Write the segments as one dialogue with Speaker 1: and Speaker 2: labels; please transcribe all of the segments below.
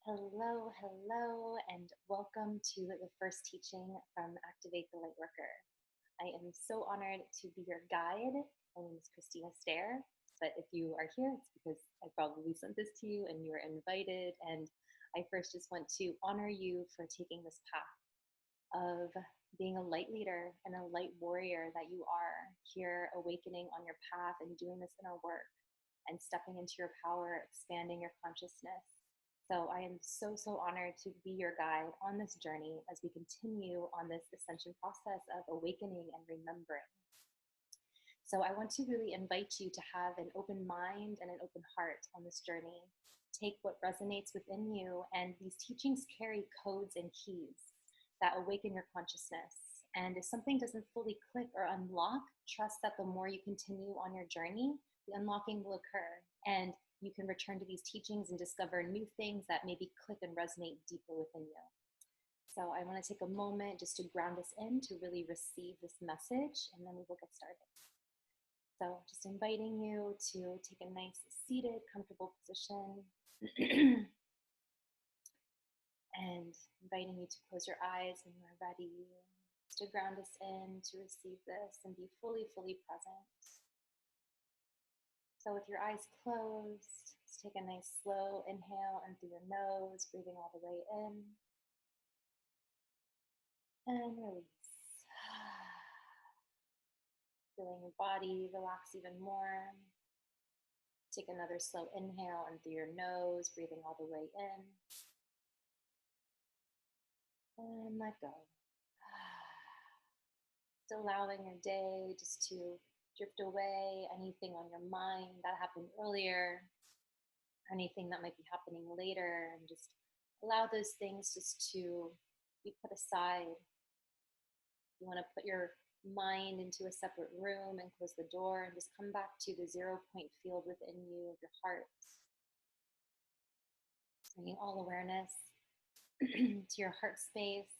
Speaker 1: Hello, hello, and welcome to the first teaching from Activate the Lightworker. I am so honored to be your guide. My name is Christina Stair, but if you are here, it's because I probably sent this to you and you are invited. And I first just want to honor you for taking this path of being a light leader and a light warrior that you are here, awakening on your path and doing this inner work and stepping into your power, expanding your consciousness. So I am so honored to be your guide on this journey as we continue on this ascension process of awakening and remembering. So I want to really invite you to have an open mind and an open heart on this journey. Take what resonates within you, and these teachings carry codes and keys that awaken your consciousness. And if something doesn't fully click or unlock, trust that the more you continue on your journey, the unlocking will occur. And you can return to these teachings and discover new things that maybe click and resonate deeper within you. So I want to take a moment just to ground us in to really receive this message, and then we will get started. So just inviting you to take a nice seated, comfortable position and inviting you to close your eyes when you're ready, to ground us in to receive this and be fully present. So with your eyes closed, just take a nice slow inhale in through your nose, breathing all the way in. And release. Feeling your body relax even more. Take another slow inhale in through your nose, breathing all the way in. And let go. Just allowing your day just to drift away, anything on your mind that happened earlier, anything that might be happening later, and just allow those things just to be put aside. You want to put your mind into a separate room and close the door and just come back to the 0 point field within you of your heart. Bringing all awareness to your heart space.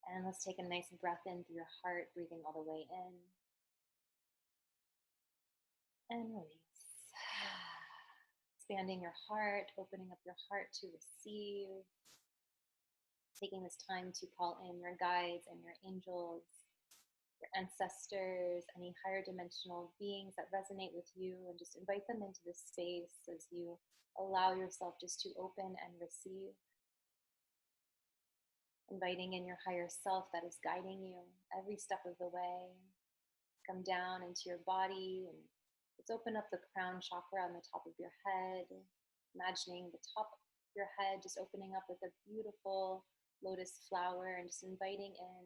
Speaker 1: And let's take a nice breath in through your heart, breathing all the way in. And release. Expanding your heart, opening up your heart to receive. Taking this time to call in your guides and your angels, your ancestors, any higher dimensional beings that resonate with you, and just invite them into this space as you allow yourself just to open and receive. Inviting in your higher self that is guiding you every step of the way. Come down into your body and let's open up the crown chakra on the top of your head. Imagining the top of your head just opening up with a beautiful lotus flower and just inviting in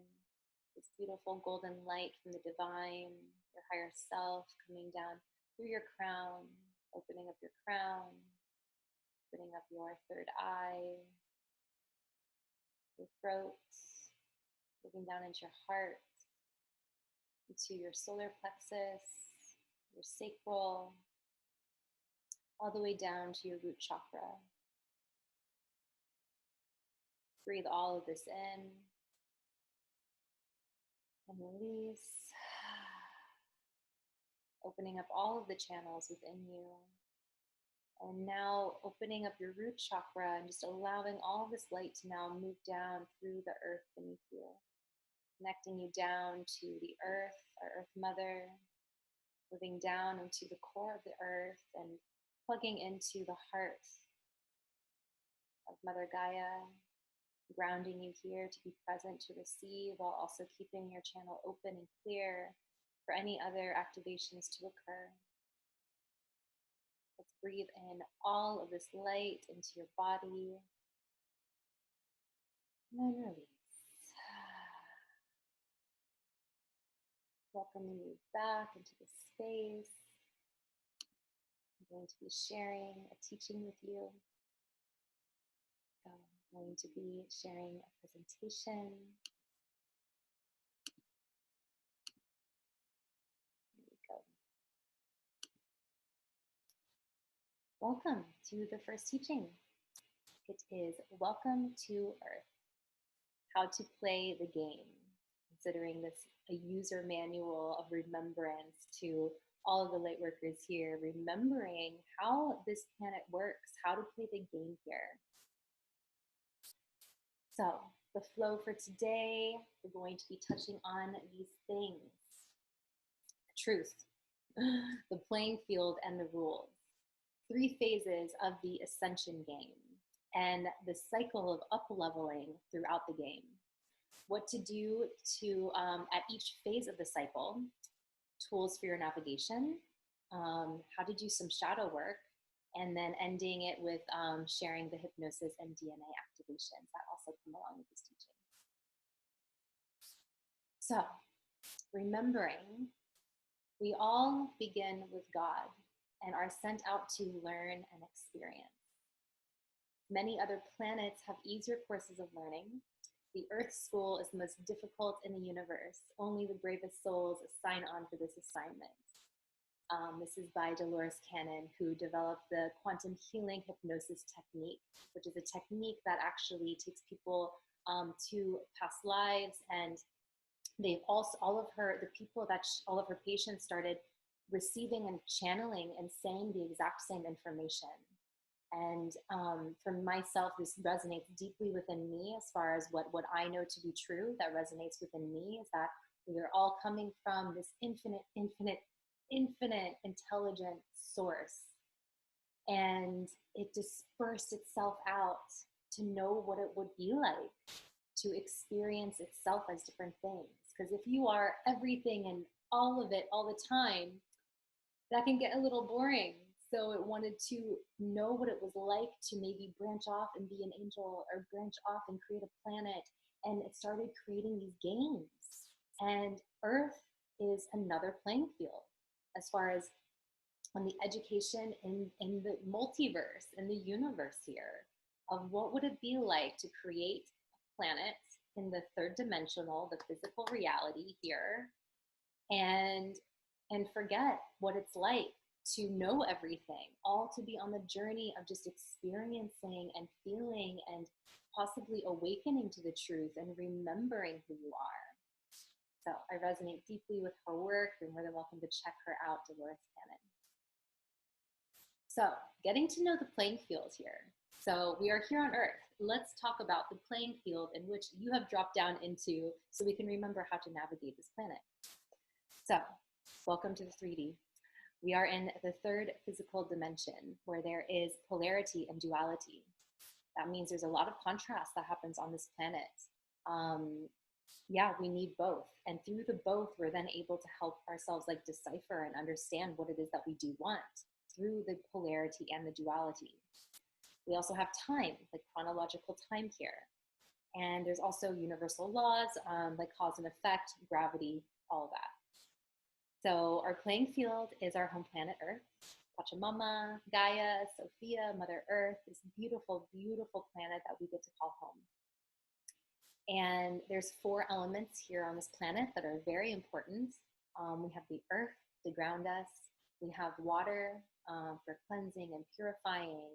Speaker 1: this beautiful golden light from the divine, your higher self coming down through your crown, opening up your crown, opening up your third eye, your throat, moving down into your heart, into your solar plexus, your sacral, all the way down to your root chakra. Breathe all of this in and release, opening up all of the channels within you. And now opening up your root chakra and just allowing all of this light to now move down through the earth beneath you, connecting you down to the earth, our earth mother, moving down into the core of the earth and plugging into the heart of Mother Gaia, grounding you here to be present to receive while also keeping your channel open and clear for any other activations to occur. Let's breathe in all of this light into your body and release. Welcoming you back into the space. I'm going to be sharing a teaching with you. So I'm going to be sharing a presentation. Here we go. Welcome to the first teaching. It is Welcome to Earth, How to Play the Game, considering this a user manual of remembrance to all of the light workers here, remembering how this planet works, how to play the game here. So the flow for today, we're going to be touching on these things: truth, the playing field, and the rules. 3 phases of the ascension game and the cycle of up-leveling throughout the game. What to do to at each phase of the cycle, tools for your navigation, how to do some shadow work, and then ending it with sharing the hypnosis and DNA activations that also come along with this teaching. So, remembering, we all begin with God and are sent out to learn and experience. Many other planets have easier courses of learning. The Earth School is the most difficult in the universe. Only the bravest souls sign on for this assignment. This is by Dolores Cannon, who developed the quantum healing hypnosis technique, which is a technique that actually takes people to past lives. And they've also, all of her patients started receiving and channeling and saying the exact same information. And for myself, this resonates deeply within me as far as what I know to be true. That resonates within me is that we are all coming from this infinite intelligent source. And it dispersed itself out to know what it would be like to experience itself as different things. Because if you are everything and all of it all the time, that can get a little boring. So it wanted to know what it was like to maybe branch off and be an angel, or branch off and create a planet. And it started creating these games. And Earth is another playing field as far as on the education in the multiverse, in the universe here, of what would it be like to create a planet in the 3rd dimensional, the physical reality here, and forget what it's like to know everything, all to be on the journey of just experiencing and feeling and possibly awakening to the truth and remembering who you are. So I resonate deeply with her work. You're more than welcome to check her out, Dolores Cannon. So getting to know the playing field here. So we are here on Earth. Let's talk about the playing field in which you have dropped down into so we can remember how to navigate this planet. So welcome to the 3D. We are in the 3rd physical dimension where there is polarity and duality. That means there's a lot of contrast that happens on this planet. Yeah, we need both. And through the both, we're then able to help ourselves like decipher and understand what it is that we do want through the polarity and the duality. We also have time, like chronological time here. And there's also universal laws, like cause and effect, gravity, all of that. So our playing field is our home planet Earth, Pachamama, Gaia, Sophia, Mother Earth, this beautiful, beautiful planet that we get to call home. And there's 4 elements here on this planet that are very important. We have the earth to ground us. We have water for cleansing and purifying,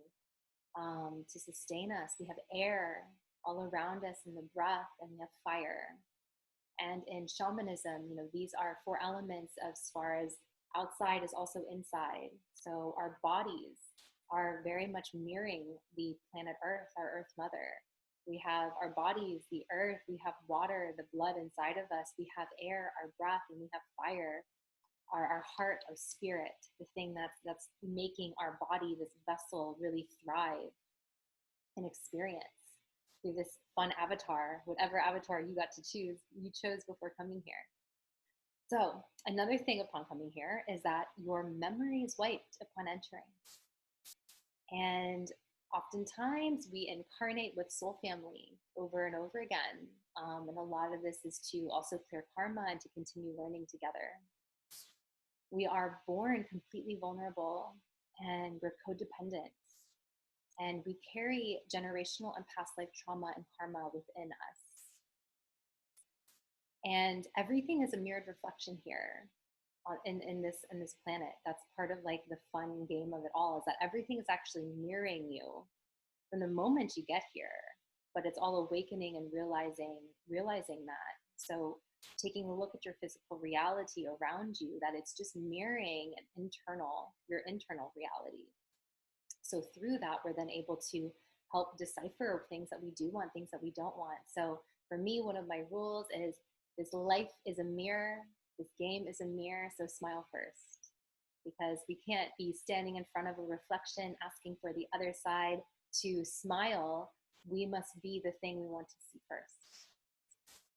Speaker 1: to sustain us. We have air all around us in the breath, and we have fire. And in shamanism, these are 4 elements as far as outside is also inside. So our bodies are very much mirroring the planet Earth, our Earth Mother. We have our bodies, the earth, we have water, the blood inside of us, we have air, our breath, and we have fire, our heart, our spirit, the thing that's making our body, this vessel, really thrive and experience through this fun avatar, whatever avatar you got to choose, you chose before coming here. So another thing upon coming here is that your memory is wiped upon entering. And oftentimes we incarnate with soul family over and over again. And a lot of this is to also clear karma and to continue learning together. We are born completely vulnerable and we're codependent. And we carry generational and past life trauma and karma within us. And everything is a mirrored reflection here in this planet. That's part of like the fun game of it all, is that everything is actually mirroring you from the moment you get here, but it's all awakening and realizing that. So taking a look at your physical reality around you, that it's just mirroring your internal reality. So through that, we're then able to help decipher things that we do want, things that we don't want. So for me, one of my rules is this life is a mirror, this game is a mirror, so smile first. Because we can't be standing in front of a reflection asking for the other side to smile. We must be the thing we want to see first.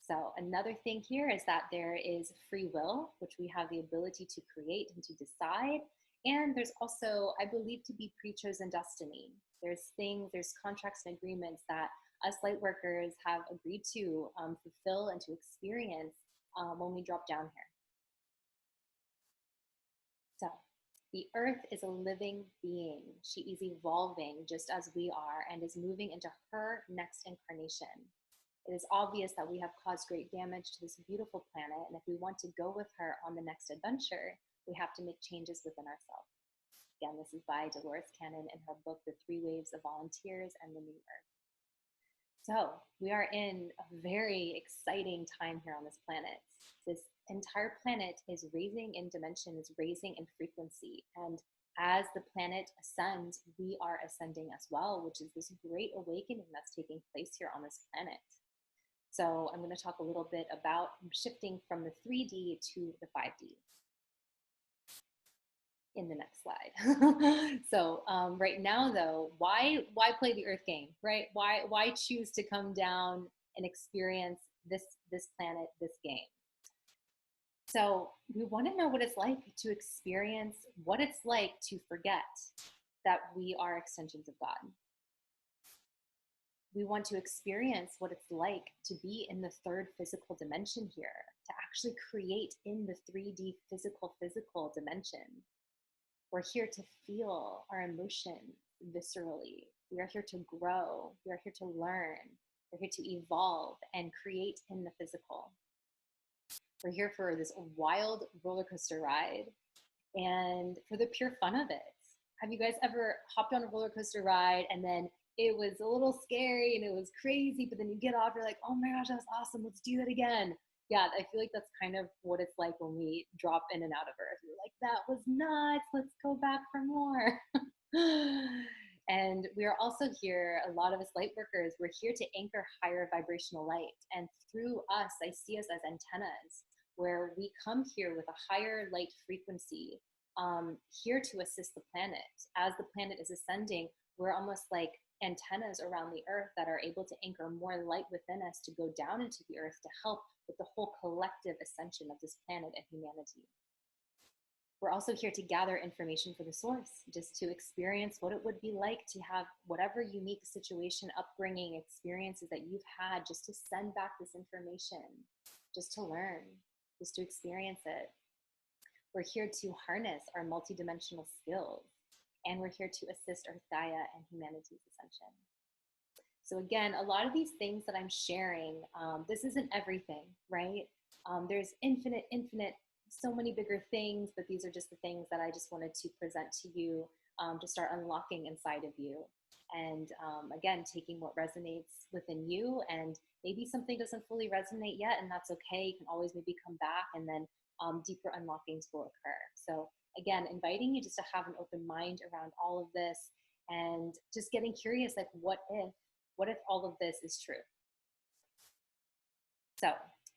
Speaker 1: So another thing here is that there is free will, which we have the ability to create and to decide. And there's also, I believe, to be pre-chosen destiny. There's contracts and agreements that us light workers have agreed to fulfill and to experience when we drop down here. So the earth is a living being. She is evolving just as we are and is moving into her next incarnation. It is obvious that we have caused great damage to this beautiful planet, and if we want to go with her on the next adventure, we have to make changes within ourselves. Again, this is by Dolores Cannon in her book, The 3 Waves of Volunteers and the New Earth. So we are in a very exciting time here on this planet. This entire planet is raising in dimension, is raising in frequency. And as the planet ascends, we are ascending as well, which is this great awakening that's taking place here on this planet. So I'm going to talk a little bit about shifting from the 3D to the 5D in the next slide. So right now, though, why play the Earth game, right? Why choose to come down and experience this planet, this game? So we want to know what it's like to experience, what it's like to forget that we are extensions of God. We want to experience what it's like to be in the 3rd physical dimension here, to actually create in the 3D physical dimension. We're here to feel our emotions viscerally. We are here to grow. We are here to learn. We're here to evolve and create in the physical. We're here for this wild roller coaster ride and for the pure fun of it. Have you guys ever hopped on a roller coaster ride and then it was a little scary and it was crazy, but then you get off, you're like, oh my gosh, that was awesome. Let's do it again. Yeah, I feel like that's kind of what it's like when we drop in and out of Earth. We're like, that was nuts. Let's go back for more. And we are also here, a lot of us light workers, we're here to anchor higher vibrational light. And through us, I see us as antennas, where we come here with a higher light frequency, here to assist the planet. As the planet is ascending, we're almost like antennas around the earth that are able to anchor more light within us to go down into the earth to help with the whole collective ascension of this planet and humanity. We're also here to gather information for the source, just to experience what it would be like to have whatever unique situation, upbringing, experiences that you've had, just to send back this information, just to learn, just to experience it. We're here to harness our multidimensional skills, and we're here to assist Earth Gaia and humanity's ascension. So again, a lot of these things that I'm sharing, this isn't everything, right? There's infinite, so many bigger things, but these are just the things that I just wanted to present to you to start unlocking inside of you. And again, taking what resonates within you, and maybe something doesn't fully resonate yet, and that's okay. You can always maybe come back, and then deeper unlockings will occur. So again, inviting you just to have an open mind around all of this, and just getting curious, like what if all of this is true? So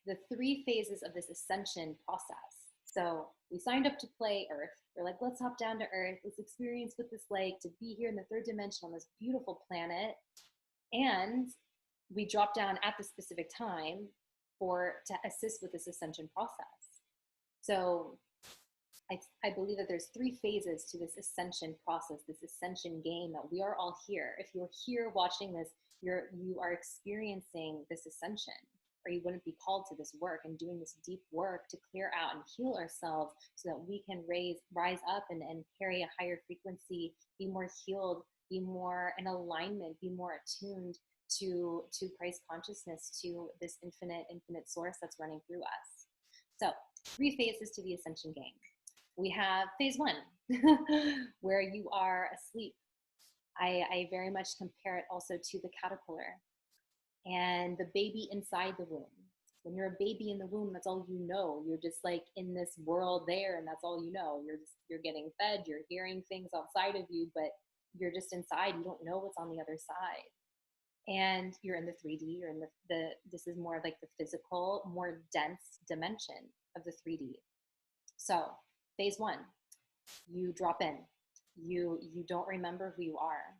Speaker 1: the 3 phases of this ascension process. So we signed up to play Earth. We're like, let's hop down to Earth. Let's experience what it's like to be here in the 3rd dimension on this beautiful planet. And we drop down at the specific time to assist with this ascension process. So I believe that there's 3 phases to this ascension process, this ascension game, that we are all here. If you're here watching this, you are experiencing this ascension, or you wouldn't be called to this work and doing this deep work to clear out and heal ourselves so that we can rise up and carry a higher frequency, be more healed, be more in alignment, be more attuned to Christ consciousness, to this infinite source that's running through us. So 3 phases to the ascension game. We have phase 1, where you are asleep. I very much compare it also to the caterpillar and the baby inside the womb. When you're a baby in the womb, that's all you know. You're just like in this world there, and that's all you know. You're getting fed, you're hearing things outside of you, but you're just inside. You don't know what's on the other side. And you're in the 3D, you're in the this is more like the physical, more dense dimension of the 3D. So phase one, you drop in. You don't remember who you are.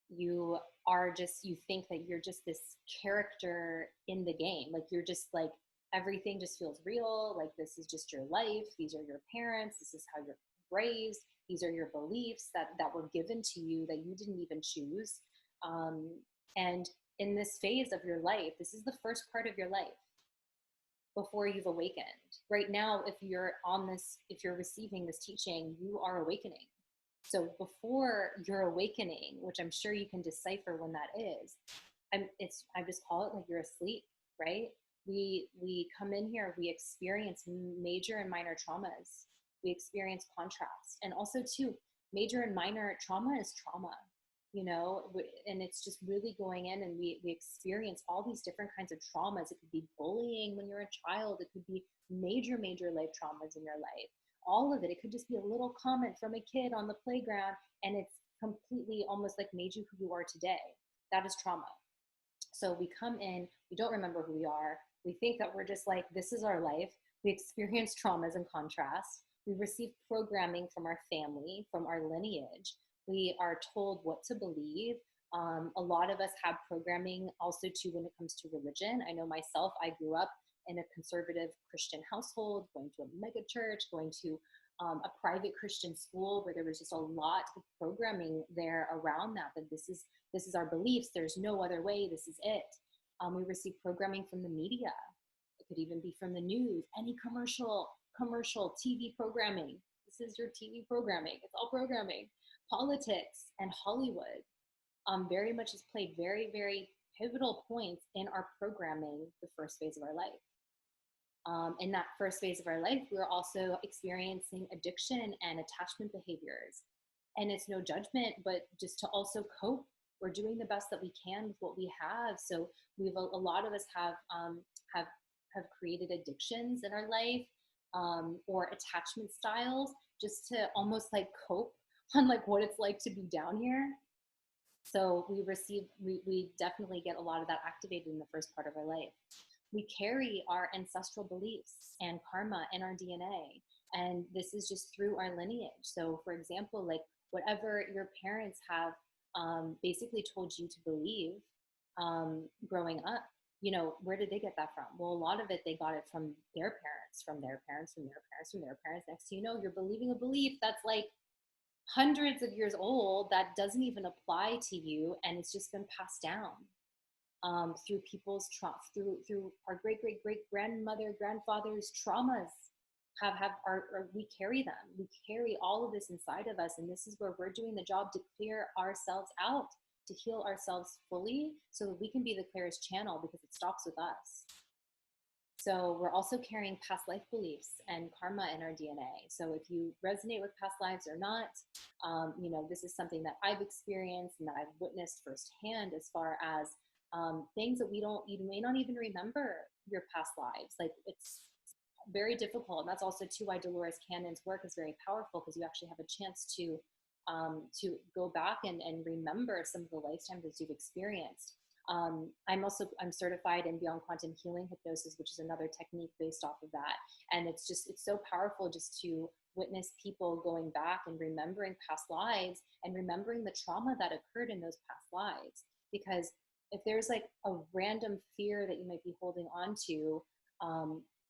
Speaker 1: You are just, you think that you're just this character in the game. Like you're just like, everything just feels real. Like this is just your life. These are your parents. This is how you're raised. These are your beliefs that were given to you that you didn't even choose. And in this phase of your life, this is the first part of your life before you've awakened. Right now, if you're on this, if you're receiving this teaching, you are awakening. So before your awakening, which I'm sure you can decipher when that is, I just call it like you're asleep, right? We come in here, we experience major and minor traumas. We experience contrast. And also too, major and minor trauma is trauma, you know, and it's just really going in, and we experience all these different kinds of traumas. It could be bullying when you're a child. It could be major life traumas in your life. All of it. It could just be a little comment from a kid on the playground, and it's completely almost like made you who you are today. That is trauma. So we come in, we don't remember who we are. We think that we're just like, this is our life. We experience traumas and contrast. We receive programming from our family, from our lineage. We are told what to believe. A lot of us have programming also too when it comes to religion. I know myself, I grew up in a conservative Christian household, going to a mega church, going to a private Christian school where there was just a lot of programming there around that this is our beliefs. There's no other way. This is it. We receive programming from the media. It could even be from the news, any commercial TV programming. This is your TV programming. It's all programming. Politics and Hollywood very much has played very pivotal points in our programming the first phase of our life. In that first phase of our life, we're also experiencing addiction and attachment behaviors. And it's no judgment, but just to also cope, we're doing the best that we can with what we have. So a lot of us have created addictions in our life, or attachment styles, just to almost like cope on like what it's like to be down here. So we definitely get a lot of that activated in the first part of our life. We carry our ancestral beliefs and karma in our DNA. And this is just through our lineage. So for example, like whatever your parents have basically told you to believe growing up, you know, where did they get that from? Well, a lot of it, they got it from their parents, from their parents, from their parents, from their parents. Next thing you know, you're believing a belief that's like hundreds of years old that doesn't even apply to you, and it's just been passed down through people's through our great grandmother, grandfather's traumas. We carry them. We carry all of this inside of us, and this is where we're doing the job to clear ourselves out, to heal ourselves fully, so that we can be the clearest channel, because it stops with us. So we're also carrying past life beliefs and karma in our DNA. So if you resonate with past lives or not, you know, this is something that I've experienced and that I've witnessed firsthand, as far as things that you may not even remember your past lives. Like it's very difficult. And that's also too why Dolores Cannon's work is very powerful, because you actually have a chance to go back and remember some of the lifetimes that you've experienced. I'm certified in Beyond Quantum Healing Hypnosis, which is another technique based off of that. And it's so powerful just to witness people going back and remembering past lives and remembering the trauma that occurred in those past lives. Because if there's like a random fear that you might be holding on to,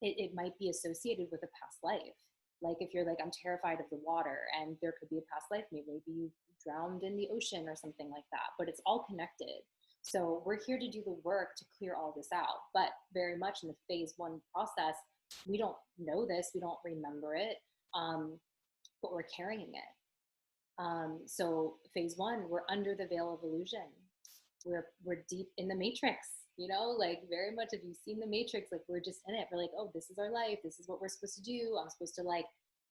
Speaker 1: it might be associated with a past life. Like if you're like, I'm terrified of the water, and there could be a past life, maybe you drowned in the ocean or something like that, but it's all connected. So we're here to do the work to clear all this out. But very much in the phase one process, we don't know this, we don't remember it, but we're carrying it. So phase one, we're under the veil of illusion. We're deep in the matrix, you know, like very much, if you've seen the matrix, like we're just in it. We're like, oh, this is our life. This is what we're supposed to do. I'm supposed to like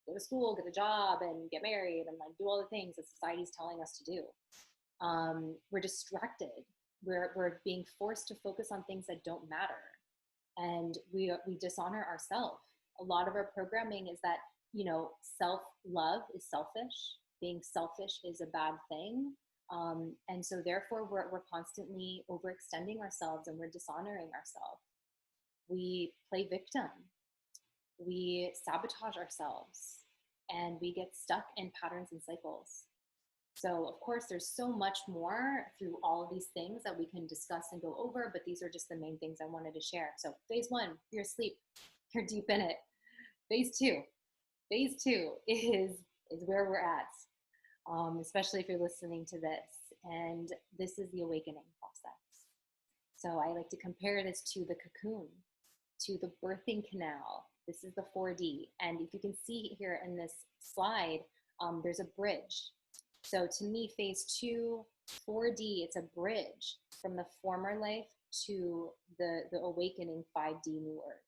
Speaker 1: go to school, get a job, and get married, and like do all the things that society's telling us to do. We're distracted. We're being forced to focus on things that don't matter. and we dishonor ourselves. A lot of our programming is that, self-love is selfish. Being selfish is a bad thing. And so therefore we're constantly overextending ourselves and we're dishonoring ourselves. We play victim. We sabotage ourselves and we get stuck in patterns and cycles. So of course, there's so much more through all of these things that we can discuss and go over, but these are just the main things I wanted to share. So phase one, you're asleep, you're deep in it. Phase two is where we're at, especially if you're listening to this. And this is the awakening process. So I like to compare this to the cocoon, to the birthing canal. This is the 4D. And if you can see here in this slide, there's a bridge. So to me, phase two, 4D, it's a bridge from the former life to the awakening 5D new earth.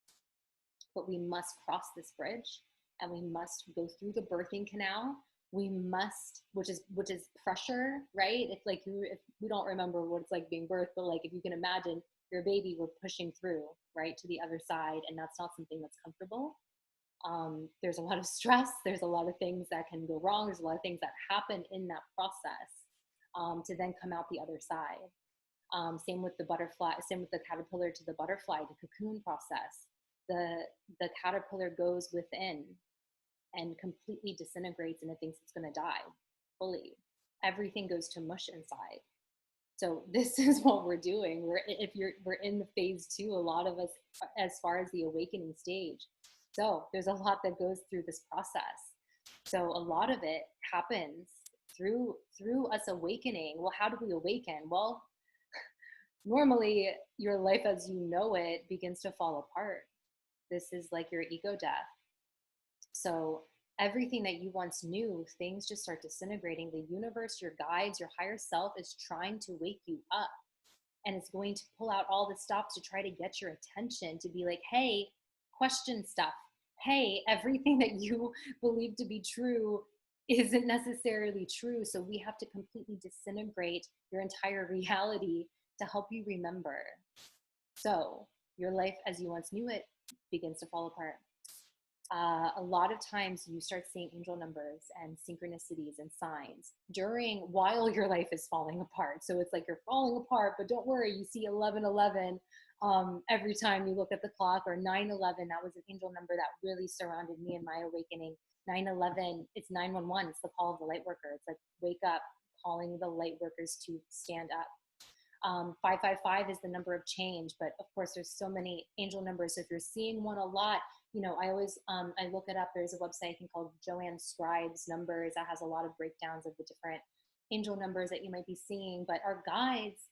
Speaker 1: But we must cross this bridge and we must go through the birthing canal. We must, which is pressure, right? If we don't remember what it's like being birthed, but like if you can imagine your baby, we're pushing through, right, to the other side, and that's not something that's comfortable. There's a lot of stress. There's a lot of things that can go wrong. There's a lot of things that happen in that process to then come out the other side. Same with the butterfly, same with the caterpillar to the butterfly, the cocoon process. The caterpillar goes within and completely disintegrates and it thinks it's going to die fully. Everything goes to mush inside. So this is what we're doing. We're in the phase two, a lot of us, as far as the awakening stage. So there's a lot that goes through this process. So a lot of it happens through us awakening. Well, how do we awaken? Well, normally your life as you know it begins to fall apart. This is like your ego death. So everything that you once knew, things just start disintegrating. The universe, your guides, your higher self is trying to wake you up. And it's going to pull out all the stops to try to get your attention, to be like, hey, question stuff. Hey, everything that you believe to be true isn't necessarily true. So we have to completely disintegrate your entire reality to help you remember. So your life as you once knew it begins to fall apart. A lot of times you start seeing angel numbers and synchronicities and signs while your life is falling apart. So it's like you're falling apart, but don't worry, you see 1111 every time you look at the clock, or 911. That was an angel number that really surrounded me in my awakening. 911, it's 911. It's the call of the light worker. It's like, wake up, calling the light workers to stand up. 555 is the number of change, but of course there's so many angel numbers. So if you're seeing one a lot, I always, I look it up. There's a website I think called Joanne Scribe's Numbers that has a lot of breakdowns of the different angel numbers that you might be seeing. But our guides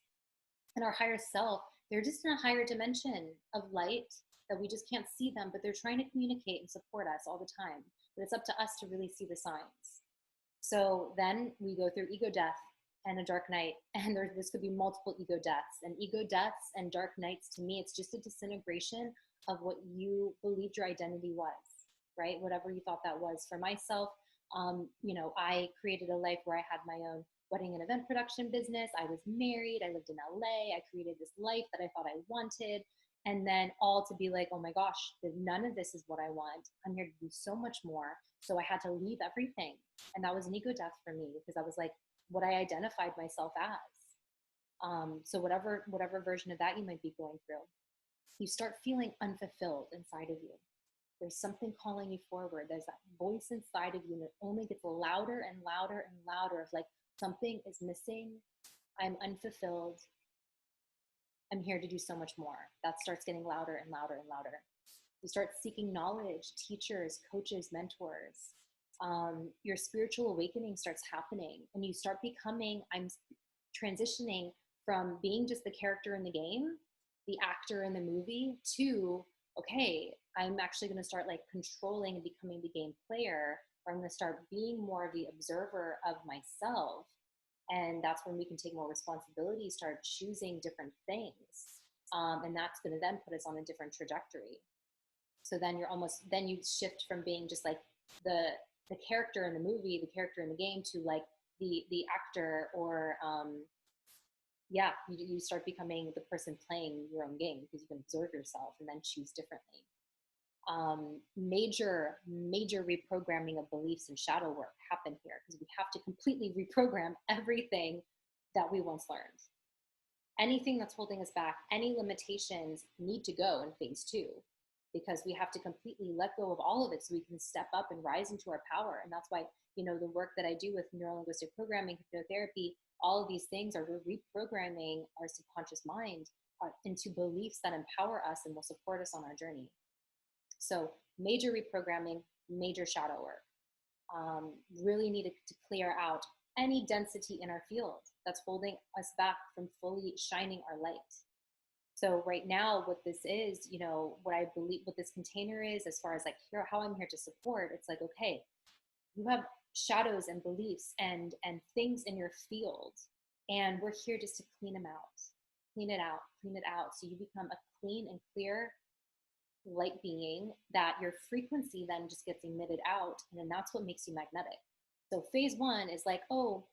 Speaker 1: and our higher self, they're just in a higher dimension of light that we just can't see them, but they're trying to communicate and support us all the time. But it's up to us to really see the signs. So then we go through ego death and a dark night, and this could be multiple ego deaths. And ego deaths and dark nights, to me, it's just a disintegration of what you believed your identity was, right? Whatever you thought that was. For myself, I created a life where I had my own wedding and event production business. I was married. I lived in LA. I created this life that I thought I wanted. And then all to be like, oh my gosh, none of this is what I want. I'm here to do so much more. So I had to leave everything. And that was an ego death for me, because I was like, what I identified myself as. So whatever version of that you might be going through, you start feeling unfulfilled inside of you. There's something calling you forward. There's that voice inside of you that only gets louder and louder and louder, of like, something is missing. I'm unfulfilled. I'm here to do so much more. That starts getting louder and louder and louder. You start seeking knowledge, teachers, coaches, mentors. Your spiritual awakening starts happening, and you start becoming, I'm transitioning from being just the character in the game, the actor in the movie, to, okay, I'm actually going to start like controlling and becoming the game player, or I'm going to start being more of the observer of myself. And that's when we can take more responsibility, start choosing different things. And that's going to then put us on a different trajectory. So then you shift from being just like the character in the movie, the character in the game, to like the actor, or yeah, you start becoming the person playing your own game because you can observe yourself and then choose differently. Major reprogramming of beliefs and shadow work happen here because we have to completely reprogram everything that we once learned. Anything that's holding us back, any limitations need to go in phase two because we have to completely let go of all of it so we can step up and rise into our power. And that's why, the work that I do with neurolinguistic programming, hypnotherapy, all of these things are we're reprogramming our subconscious mind into beliefs that empower us and will support us on our journey. So major reprogramming, major shadow work. Really needed to clear out any density in our field that's holding us back from fully shining our light. So right now, what this is, what I believe, what this container is, as far as like here, how I'm here to support, it's like, okay, you have shadows and beliefs and things in your field, and we're here just to clean them out, clean it out, clean it out, so you become a clean and clear light being that your frequency then just gets emitted out, and then that's what makes you magnetic. So phase one is like, oh,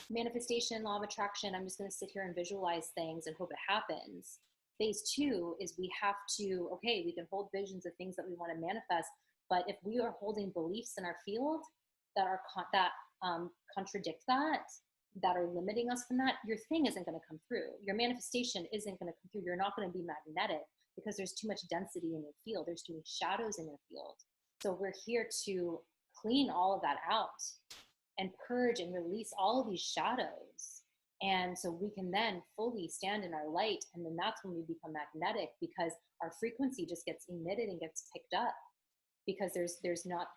Speaker 1: manifestation, law of attraction, I'm just going to sit here and visualize things and hope it happens. Phase two is we have to, okay, we can hold visions of things that we want to manifest, but if we are holding beliefs in our field that are contradict that are limiting us from that, your thing isn't going to come through. Your manifestation isn't going to come through. You're not going to be magnetic because there's too much density in your field. There's too many shadows in your field. So we're here to clean all of that out and purge and release all of these shadows. And so we can then fully stand in our light. And then that's when we become magnetic because our frequency just gets emitted and gets picked up because there's not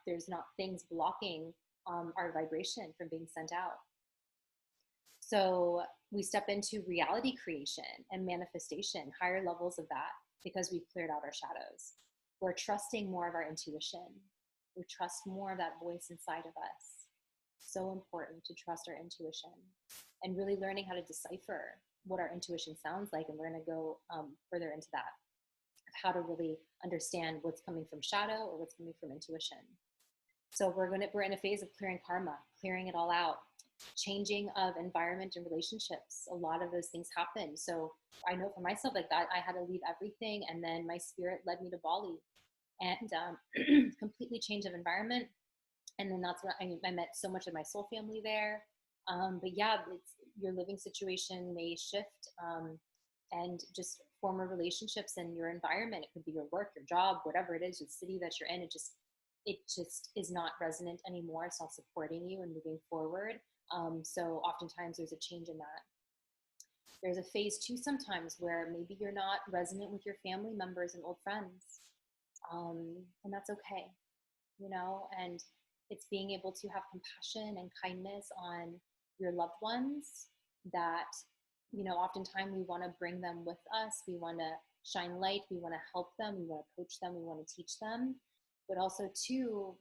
Speaker 1: things blocking our vibration from being sent out. So we step into reality creation and manifestation, higher levels of that, because we've cleared out our shadows. We're trusting more of our intuition. We trust more of that voice inside of us. So important to trust our intuition and really learning how to decipher what our intuition sounds like. And we're going to go further into that, of how to really understand what's coming from shadow or what's coming from intuition. So we're in a phase of clearing karma, clearing it all out, changing of environment and relationships. A lot of those things happen. So I know for myself, like that, I had to leave everything, and then my spirit led me to Bali, and completely change of environment. And then that's when I met so much of my soul family there. But yeah, your living situation may shift, and just former relationships and your environment. It could be your work, your job, whatever it is, the city that you're in. It just is not resonant anymore. It's not supporting you and moving forward. So oftentimes there's a change in that. There's a phase two sometimes where maybe you're not resonant with your family members and old friends. And that's okay, and it's being able to have compassion and kindness on your loved ones that, oftentimes we want to bring them with us. We want to shine light. We want to help them. We want to coach them. We want to teach them. But also, too,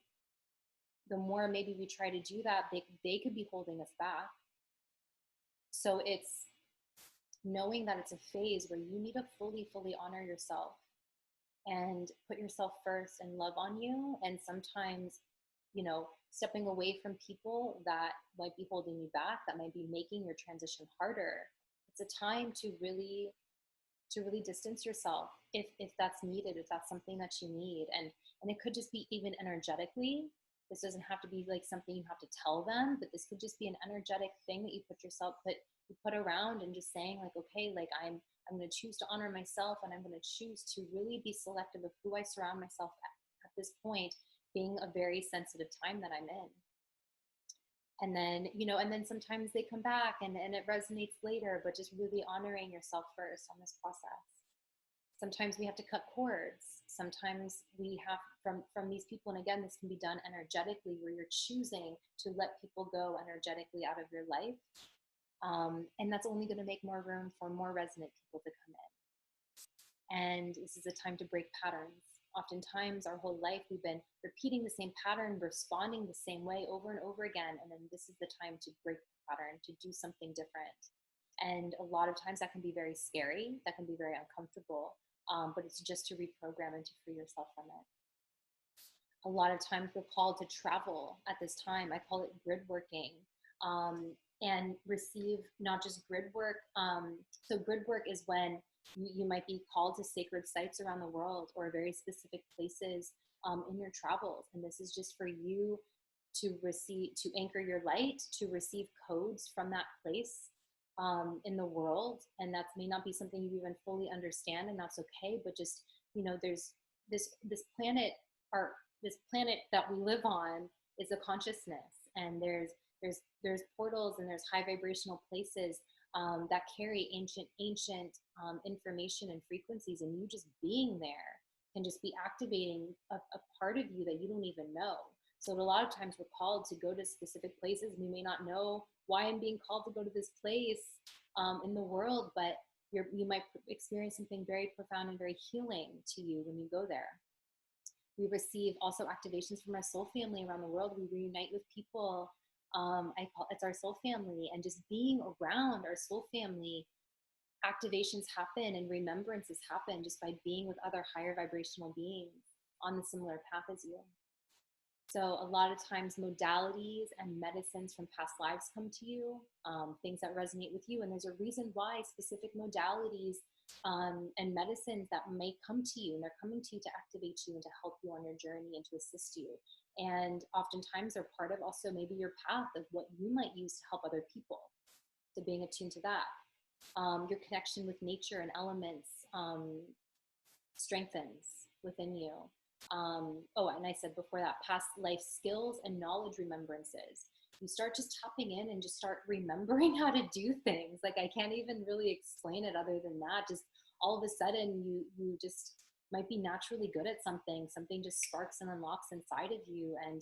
Speaker 1: the more maybe we try to do that, they could be holding us back. So it's knowing that it's a phase where you need to fully honor yourself and put yourself first and love on you. And sometimes, stepping away from people that might be holding you back, that might be making your transition harder. It's a time to really distance yourself if that's needed, if that's something that you need. And it could just be even energetically. This doesn't have to be like something you have to tell them, but this could just be an energetic thing that you put around, and just saying like, okay, like I'm going to choose to honor myself, and I'm going to choose to really be selective of who I surround myself at this point, being a very sensitive time that I'm in. And then, and then sometimes they come back and it resonates later, but just really honoring yourself first on this process. Sometimes we have to cut cords. Sometimes we have from these people. And again, this can be done energetically, where you're choosing to let people go energetically out of your life. And that's only going to make more room for more resonant people to come in. And this is a time to break patterns. Oftentimes our whole life we've been repeating the same pattern, responding the same way over and over again. And then this is the time to break the pattern, to do something different. And a lot of times that can be very scary, that can be very uncomfortable, but it's just to reprogram and to free yourself from it. A lot of times we're called to travel at this time. I call it grid working. and receive not just grid work. So grid work is when you might be called to sacred sites around the world or very specific places in your travels. And this is just for you to receive, to anchor your light, to receive codes from that place in the world. And that may not be something you even fully understand, and that's okay. But just, there's this planet, our this planet that we live on is a consciousness, and there's portals and there's high vibrational places that carry ancient information and frequencies, and you just being there can just be activating a part of you that you don't even know. So a lot of times we're called to go to specific places. We may not know why I'm being called to go to this place in the world, but you might experience something very profound and very healing to you when you go there. We receive also activations from our soul family around the world. We reunite with people. It's our soul family, and just being around our soul family, activations happen and remembrances happen just by being with other higher vibrational beings on the similar path as you. So a lot of times modalities and medicines from past lives come to you, things that resonate with you. And there's a reason why specific modalities and medicines that may come to you, and they're coming to you to activate you and to help you on your journey and to assist you. And oftentimes they're part of also maybe your path of what you might use to help other people. So being attuned to that. Your connection with nature and elements strengthens within you. And I said before that, past life skills and knowledge remembrances. You start just tapping in and just start remembering how to do things. Like, I can't even really explain it other than that. Just all of a sudden you just might be naturally good at something just sparks and unlocks inside of you. And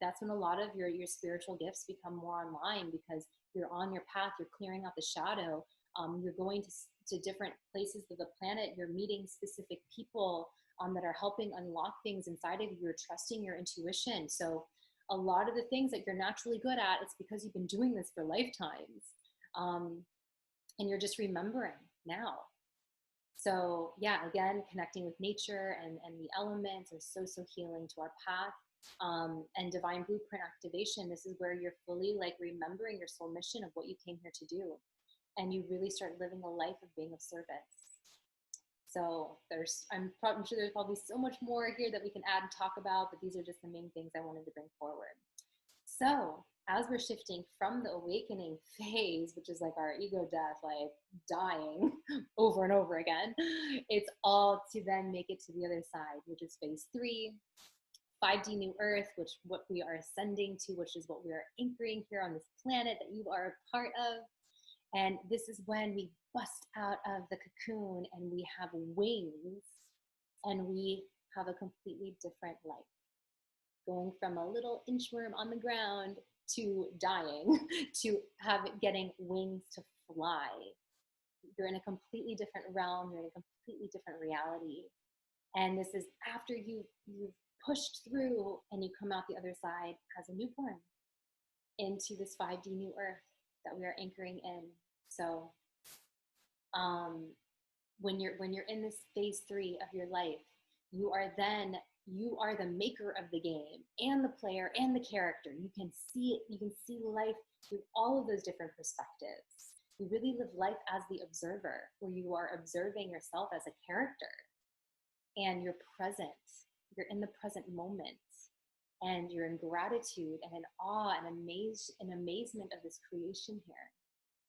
Speaker 1: that's when a lot of your spiritual gifts become more online, because you're on your path, you're clearing out the shadow, you're going to different places of the planet, you're meeting specific people that are helping unlock things inside of you. You're trusting your intuition. So a lot of the things that you're naturally good at, it's because you've been doing this for lifetimes. And you're just remembering now. So yeah, again, connecting with nature and the elements are so healing to our path. And divine blueprint activation, this is where you're fully like remembering your soul mission of what you came here to do. And you really start living a life of being of service. So I'm sure there's probably so much more here that we can add and talk about, but these are just the main things I wanted to bring forward. So as we're shifting from the awakening phase, which is like our ego death, like dying over and over again, it's all to then make it to the other side, which is phase 3, 5D new earth, which what we are ascending to, which is what we are anchoring here on this planet that you are a part of. And this is when we bust out of the cocoon and we have wings and we have a completely different life. Going from a little inchworm on the ground to dying to getting wings to fly. You're in a completely different realm. You're in a completely different reality. And this is after you've pushed through and you come out the other side as a newborn into this 5D new earth that we are anchoring in. So when you're in this phase 3 of your life, you are the maker of the game and the player and the character. You can see it, you can see life through all of those different perspectives. You really live life as the observer, where you are observing yourself as a character, and you're present. You're in the present moment, and you're in gratitude and in awe and amazement of this creation here.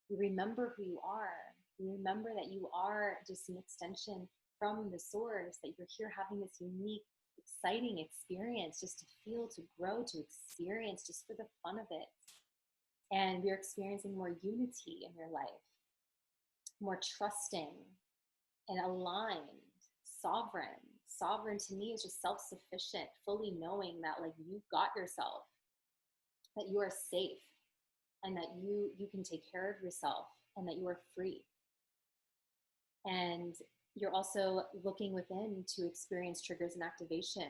Speaker 1: You remember who you are. You remember that you are just an extension from the source, that you're here having this unique, exciting experience just to feel, to grow, to experience just for the fun of it. And you're experiencing more unity in your life, more trusting and aligned, sovereign. Sovereign to me is just self-sufficient, fully knowing that like you've got yourself, that you are safe, and that you can take care of yourself, and that you are free. And you're also looking within to experience triggers and activation.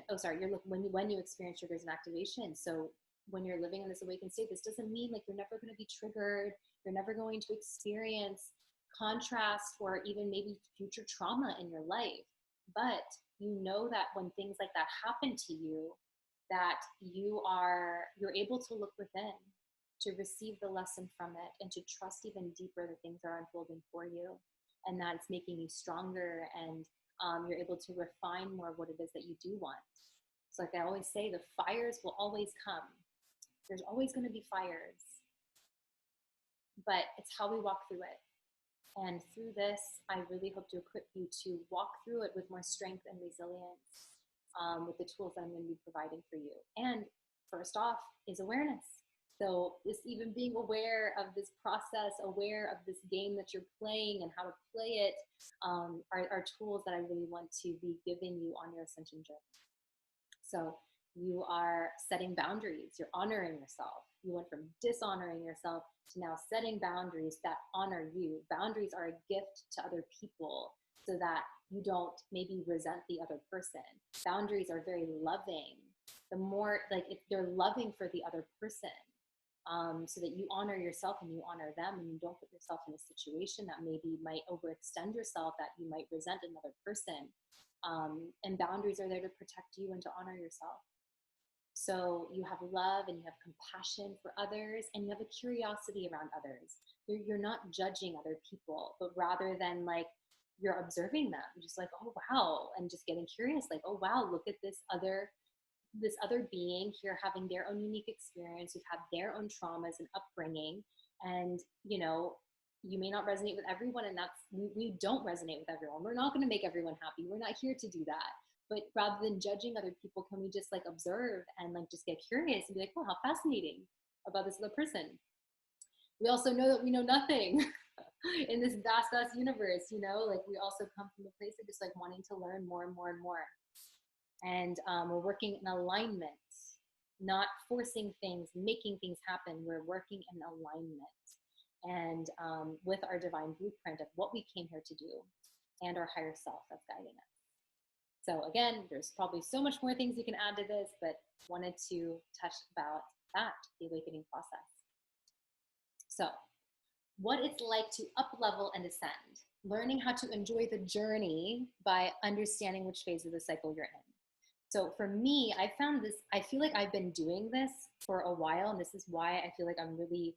Speaker 1: When you experience triggers and activation. So when you're living in this awakened state, this doesn't mean like you're never going to be triggered. You're never going to experience contrast or even maybe future trauma in your life. But you know that when things like that happen to you, that you're able to look within to receive the lesson from it, and to trust even deeper that things are unfolding for you, and that it's making you stronger, and you're able to refine more of what it is that you do want. So like I always say, the fires will always come. There's always going to be fires, but it's how we walk through it. And through this, I really hope to equip you to walk through it with more strength and resilience, with the tools that I'm going to be providing for you. And first off is awareness. So this even being aware of this process, aware of this game that you're playing and how to play it, are tools that I really want to be giving you on your ascension journey. So you are setting boundaries, you're honoring yourself. You went from dishonoring yourself to now setting boundaries that honor you. Boundaries are a gift to other people so that you don't maybe resent the other person. Boundaries are very loving. The more, like, if they're loving for the other person, so that you honor yourself and you honor them, and you don't put yourself in a situation that maybe might overextend yourself, that you might resent another person. And boundaries are there to protect you and to honor yourself. So you have love and you have compassion for others, and you have a curiosity around others. You're not judging other people, but rather than like you're observing them, just like, oh wow, and just getting curious, like, oh wow, look at this other being here having their own unique experience, who've had their own traumas and upbringing, and you know, you may not resonate with everyone, and we don't resonate with everyone. We're not going to make everyone happy. We're not here to do that. But rather than judging other people, can we just like observe and like just get curious and be like, oh, how fascinating about this other person. We also know that we know nothing in this vast universe, you know, like we also come from a place of just like wanting to learn more and more and more. And we're working in alignment, not forcing things, making things happen. We're working in alignment and with our divine blueprint of what we came here to do, and our higher self that's guiding us. So again, there's probably so much more things you can add to this, but wanted to touch about that, the awakening process. So what it's like to up-level and ascend, learning how to enjoy the journey by understanding which phase of the cycle you're in. So for me, I found this, I feel like I've been doing this for a while, and this is why I feel like I'm really,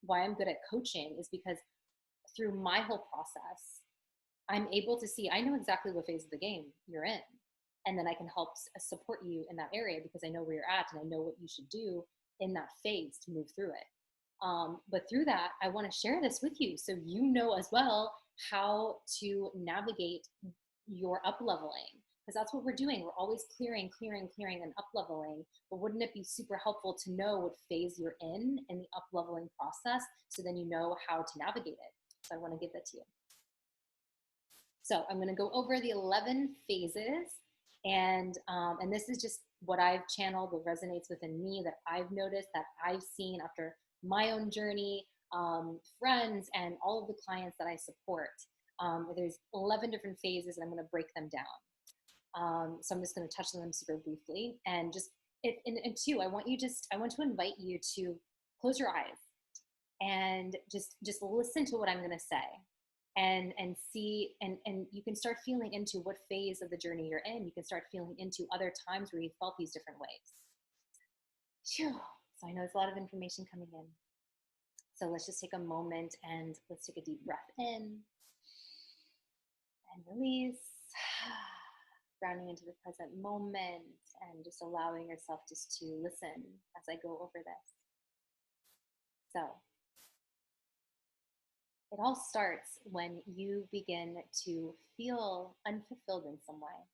Speaker 1: why I'm good at coaching, is because through my whole process, I'm able to see, I know exactly what phase of the game you're in. And then I can help support you in that area because I know where you're at and I know what you should do in that phase to move through it. But through that, I want to share this with you so you know as well how to navigate your up-leveling. Because that's what we're doing. We're always clearing, and up-leveling. But wouldn't it be super helpful to know what phase you're in the up-leveling process, so then you know how to navigate it? So I want to give that to you. So I'm going to go over the 11 phases, and this is just what I've channeled, what resonates within me, that I've noticed, that I've seen after my own journey, friends, and all of the clients that I support. There's 11 different phases, and I'm going to break them down. So I'm just going to touch on them super briefly, and just and two, I want to invite you to close your eyes and just listen to what I'm going to say. And see, and you can start feeling into what phase of the journey you're in. You can start feeling into other times where you felt these different ways. Phew. So I know there's a lot of information coming in. So let's just take a moment and let's take a deep breath in and release, grounding into the present moment, and just allowing yourself just to listen as I go over this. So it all starts when you begin to feel unfulfilled in some way.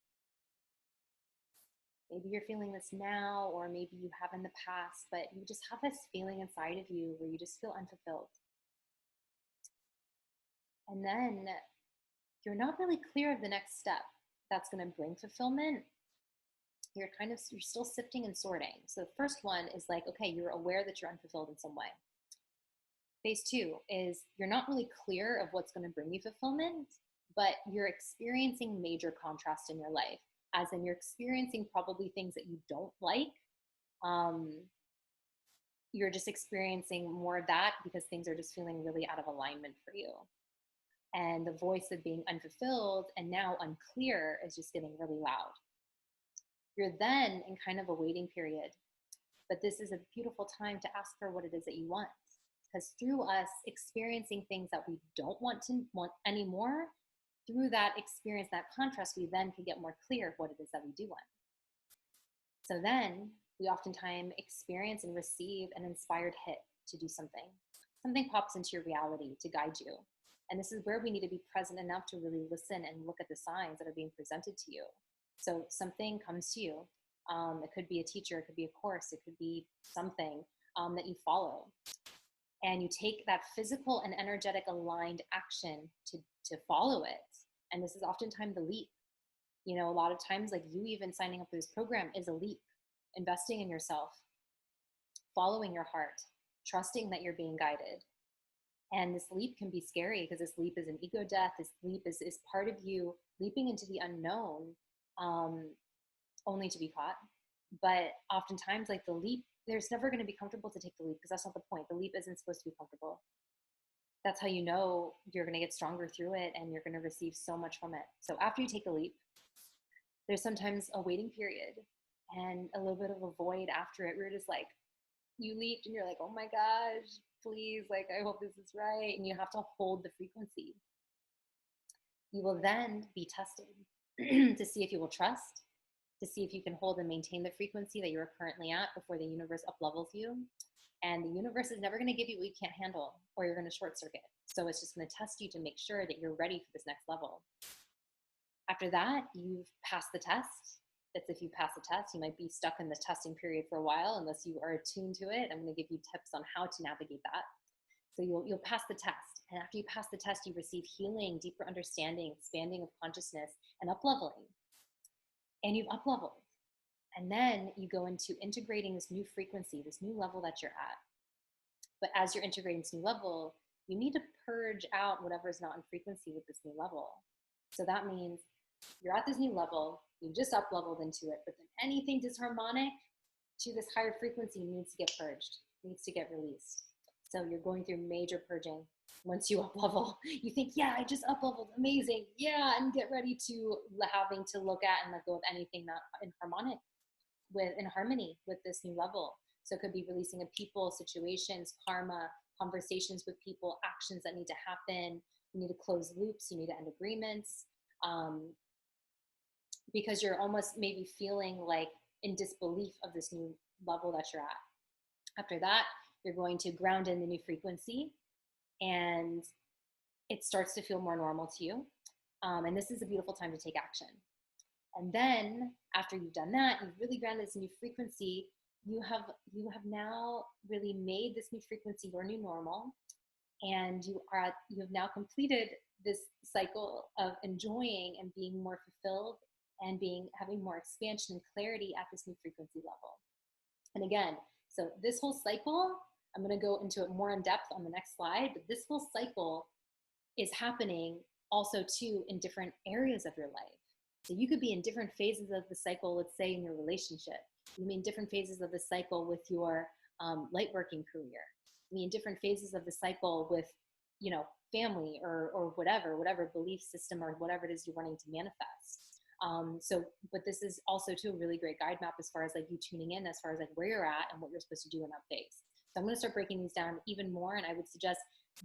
Speaker 1: Maybe you're feeling this now, or maybe you have in the past, but you just have this feeling inside of you where you just feel unfulfilled. And then you're not really clear of the next step that's going to bring fulfillment. You're still sifting and sorting. So the first one is like, okay, you're aware that you're unfulfilled in some way. Phase two is you're not really clear of what's going to bring you fulfillment, but you're experiencing major contrast in your life, as in you're experiencing probably things that you don't like. You're just experiencing more of that because things are just feeling really out of alignment for you. And the voice of being unfulfilled and now unclear is just getting really loud. You're then in kind of a waiting period. But this is a beautiful time to ask for what it is that you want. Because through us experiencing things that we don't want anymore, through that experience, that contrast, we then can get more clear of what it is that we do want. So then we oftentimes experience and receive an inspired hit to do something. Something pops into your reality to guide you. And this is where we need to be present enough to really listen and look at the signs that are being presented to you. So something comes to you. It could be a teacher, it could be a course, it could be something that you follow. And you take that physical and energetic aligned action to follow it. And this is oftentimes the leap. You know, a lot of times, like you even signing up for this program is a leap. Investing in yourself, following your heart, trusting that you're being guided. And this leap can be scary because this leap is an ego death. This leap is part of you leaping into the unknown, only to be caught. But oftentimes, like the leap, there's never going to be comfortable to take the leap because that's not the point. The leap isn't supposed to be comfortable. That's how you know you're going to get stronger through it and you're going to receive so much from it. So after you take a leap, there's sometimes a waiting period and a little bit of a void after it. We're just like, you leaped and you're like, oh my gosh, please, like, I hope this is right. And you have to hold the frequency. You will then be tested to see if you will trust, to see if you can hold and maintain the frequency that you're currently at before the universe up-levels you. And the universe is never going to give you what you can't handle, or you're going to short circuit. So it's just going to test you to make sure that you're ready for this next level. After that, you've passed the test. That's if you pass the test. You might be stuck in the testing period for a while unless you are attuned to it. I'm going to give you tips on how to navigate that. So you'll pass the test. And after you pass the test, you receive healing, deeper understanding, expanding of consciousness, and up-leveling. And you've up-leveled. And then you go into integrating this new frequency, this new level that you're at. But as you're integrating this new level, you need to purge out whatever is not in frequency with this new level. So that means you're at this new level, you've just up-leveled into it, but then anything disharmonic to this higher frequency needs to get purged, needs to get released. So you're going through major purging. Once you up-level, you think, yeah, I just up-leveled, amazing, yeah, and get ready to having to look at and let go of anything not in harmony with this new level. So it could be releasing of people, situations, karma, conversations with people, actions that need to happen. You need to close loops, you need to end agreements, because you're almost maybe feeling like in disbelief of this new level that you're at. After that, you're going to ground in the new frequency and it starts to feel more normal to you. And this is a beautiful time to take action. And then after you've done that, you've really grounded this new frequency, you have now really made this new frequency your new normal. And you have now completed this cycle of enjoying and being more fulfilled and having more expansion and clarity at this new frequency level. And again, so this whole cycle, I'm going to go into it more in depth on the next slide, but this whole cycle is happening also too in different areas of your life. So you could be in different phases of the cycle, let's say in your relationship. You mean different phases of the cycle with your lightworking career. I mean different phases of the cycle with, you know, family or whatever belief system or whatever it is you're wanting to manifest. But this is also too a really great guide map as far as like you tuning in, as far as like where you're at and what you're supposed to do in that phase. So I'm going to start breaking these down even more, and I would suggest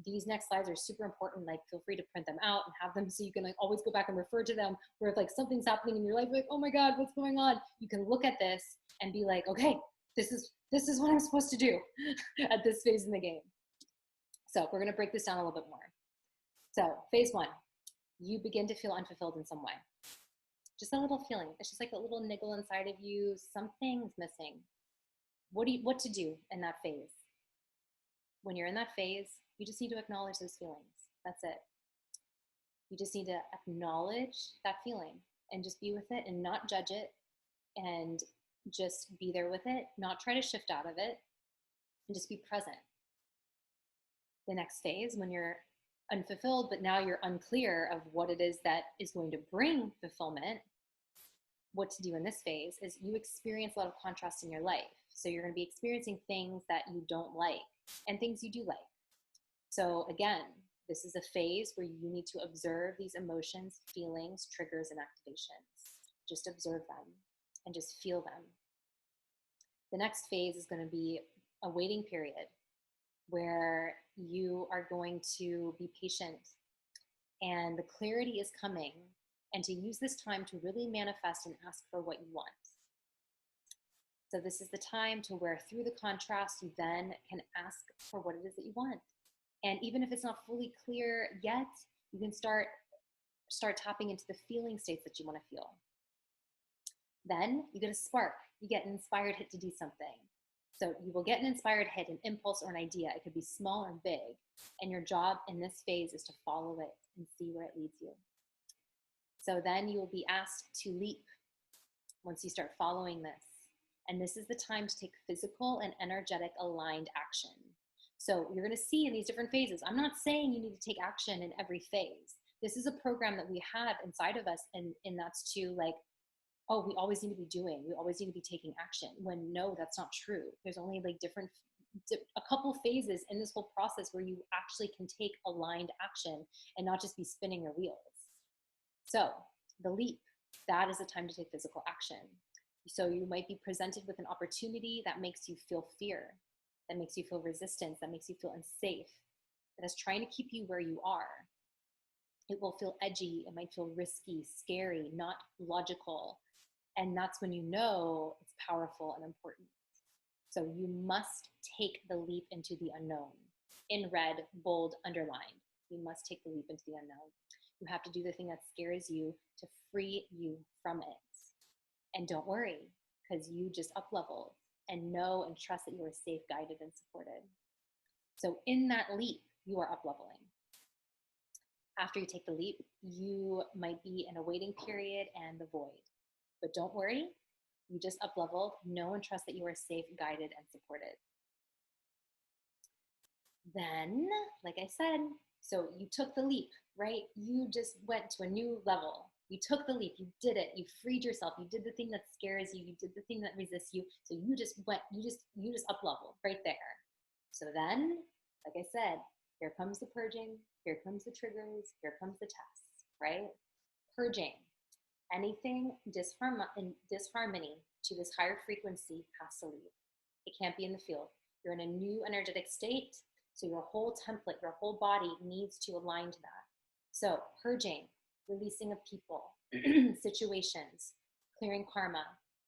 Speaker 1: these next slides are super important. Like feel free to print them out and have them so you can like always go back and refer to them, where if like something's happening in your life, like, oh my God, what's going on? You can look at this and be like, okay, this is what I'm supposed to do at this phase in the game. So we're going to break this down a little bit more. So phase one, you begin to feel unfulfilled in some way. Just a little feeling. It's just like a little niggle inside of you. Something's missing. What to do in that phase? When you're in that phase, you just need to acknowledge those feelings. That's it. You just need to acknowledge that feeling and just be with it and not judge it and just be there with it, not try to shift out of it, and just be present. The next phase, when you're unfulfilled, but now you're unclear of what it is that is going to bring fulfillment, what to do in this phase is you experience a lot of contrast in your life. So you're going to be experiencing things that you don't like and things you do like. So again, this is a phase where you need to observe these emotions, feelings, triggers, and activations. Just observe them and just feel them. The next phase is going to be a waiting period where you are going to be patient and the clarity is coming, and to use this time to really manifest and ask for what you want. So this is the time to where through the contrast, you then can ask for what it is that you want. And even if it's not fully clear yet, you can start tapping into the feeling states that you want to feel. Then you get a spark, you get an inspired hit to do something. So you will get an inspired hit, an impulse or an idea. It could be small or big. And your job in this phase is to follow it and see where it leads you. So then you will be asked to leap once you start following this. And this is the time to take physical and energetic aligned action. So you're going to see in these different phases, I'm not saying you need to take action in every phase. This is a program that we have inside of us, and that's to like, oh, we always need to be doing, we always need to be taking action, when no, that's not true. There's only like a couple phases in this whole process where you actually can take aligned action and not just be spinning your wheels. So the leap, that is the time to take physical action. So you might be presented with an opportunity that makes you feel fear, that makes you feel resistance, that makes you feel unsafe, that is trying to keep you where you are. It will feel edgy, it might feel risky, scary, not logical. And that's when you know it's powerful and important. So you must take the leap into the unknown. In red, bold, underlined. You must take the leap into the unknown. You have to do the thing that scares you to free you from it. And don't worry, because you just up-leveled, and know and trust that you are safe, guided, and supported. So in that leap, you are up-leveling. After you take the leap, you might be in a waiting period and the void. But don't worry, you just up-leveled. Know and trust that you are safe, guided, and supported. Then, like I said, so you took the leap, right? You just went to a new level. You took the leap, you did it, you freed yourself, you did the thing that scares you, you did the thing that resists you. So you just went, you just up-leveled right there. So then, like I said, here comes the purging, here comes the triggers, here comes the tests, right? Purging. Anything in disharmony to this higher frequency has to leave. It can't be in the field. You're in a new energetic state, so your whole template, your whole body needs to align to that. So purging, releasing of people, situations, clearing karma.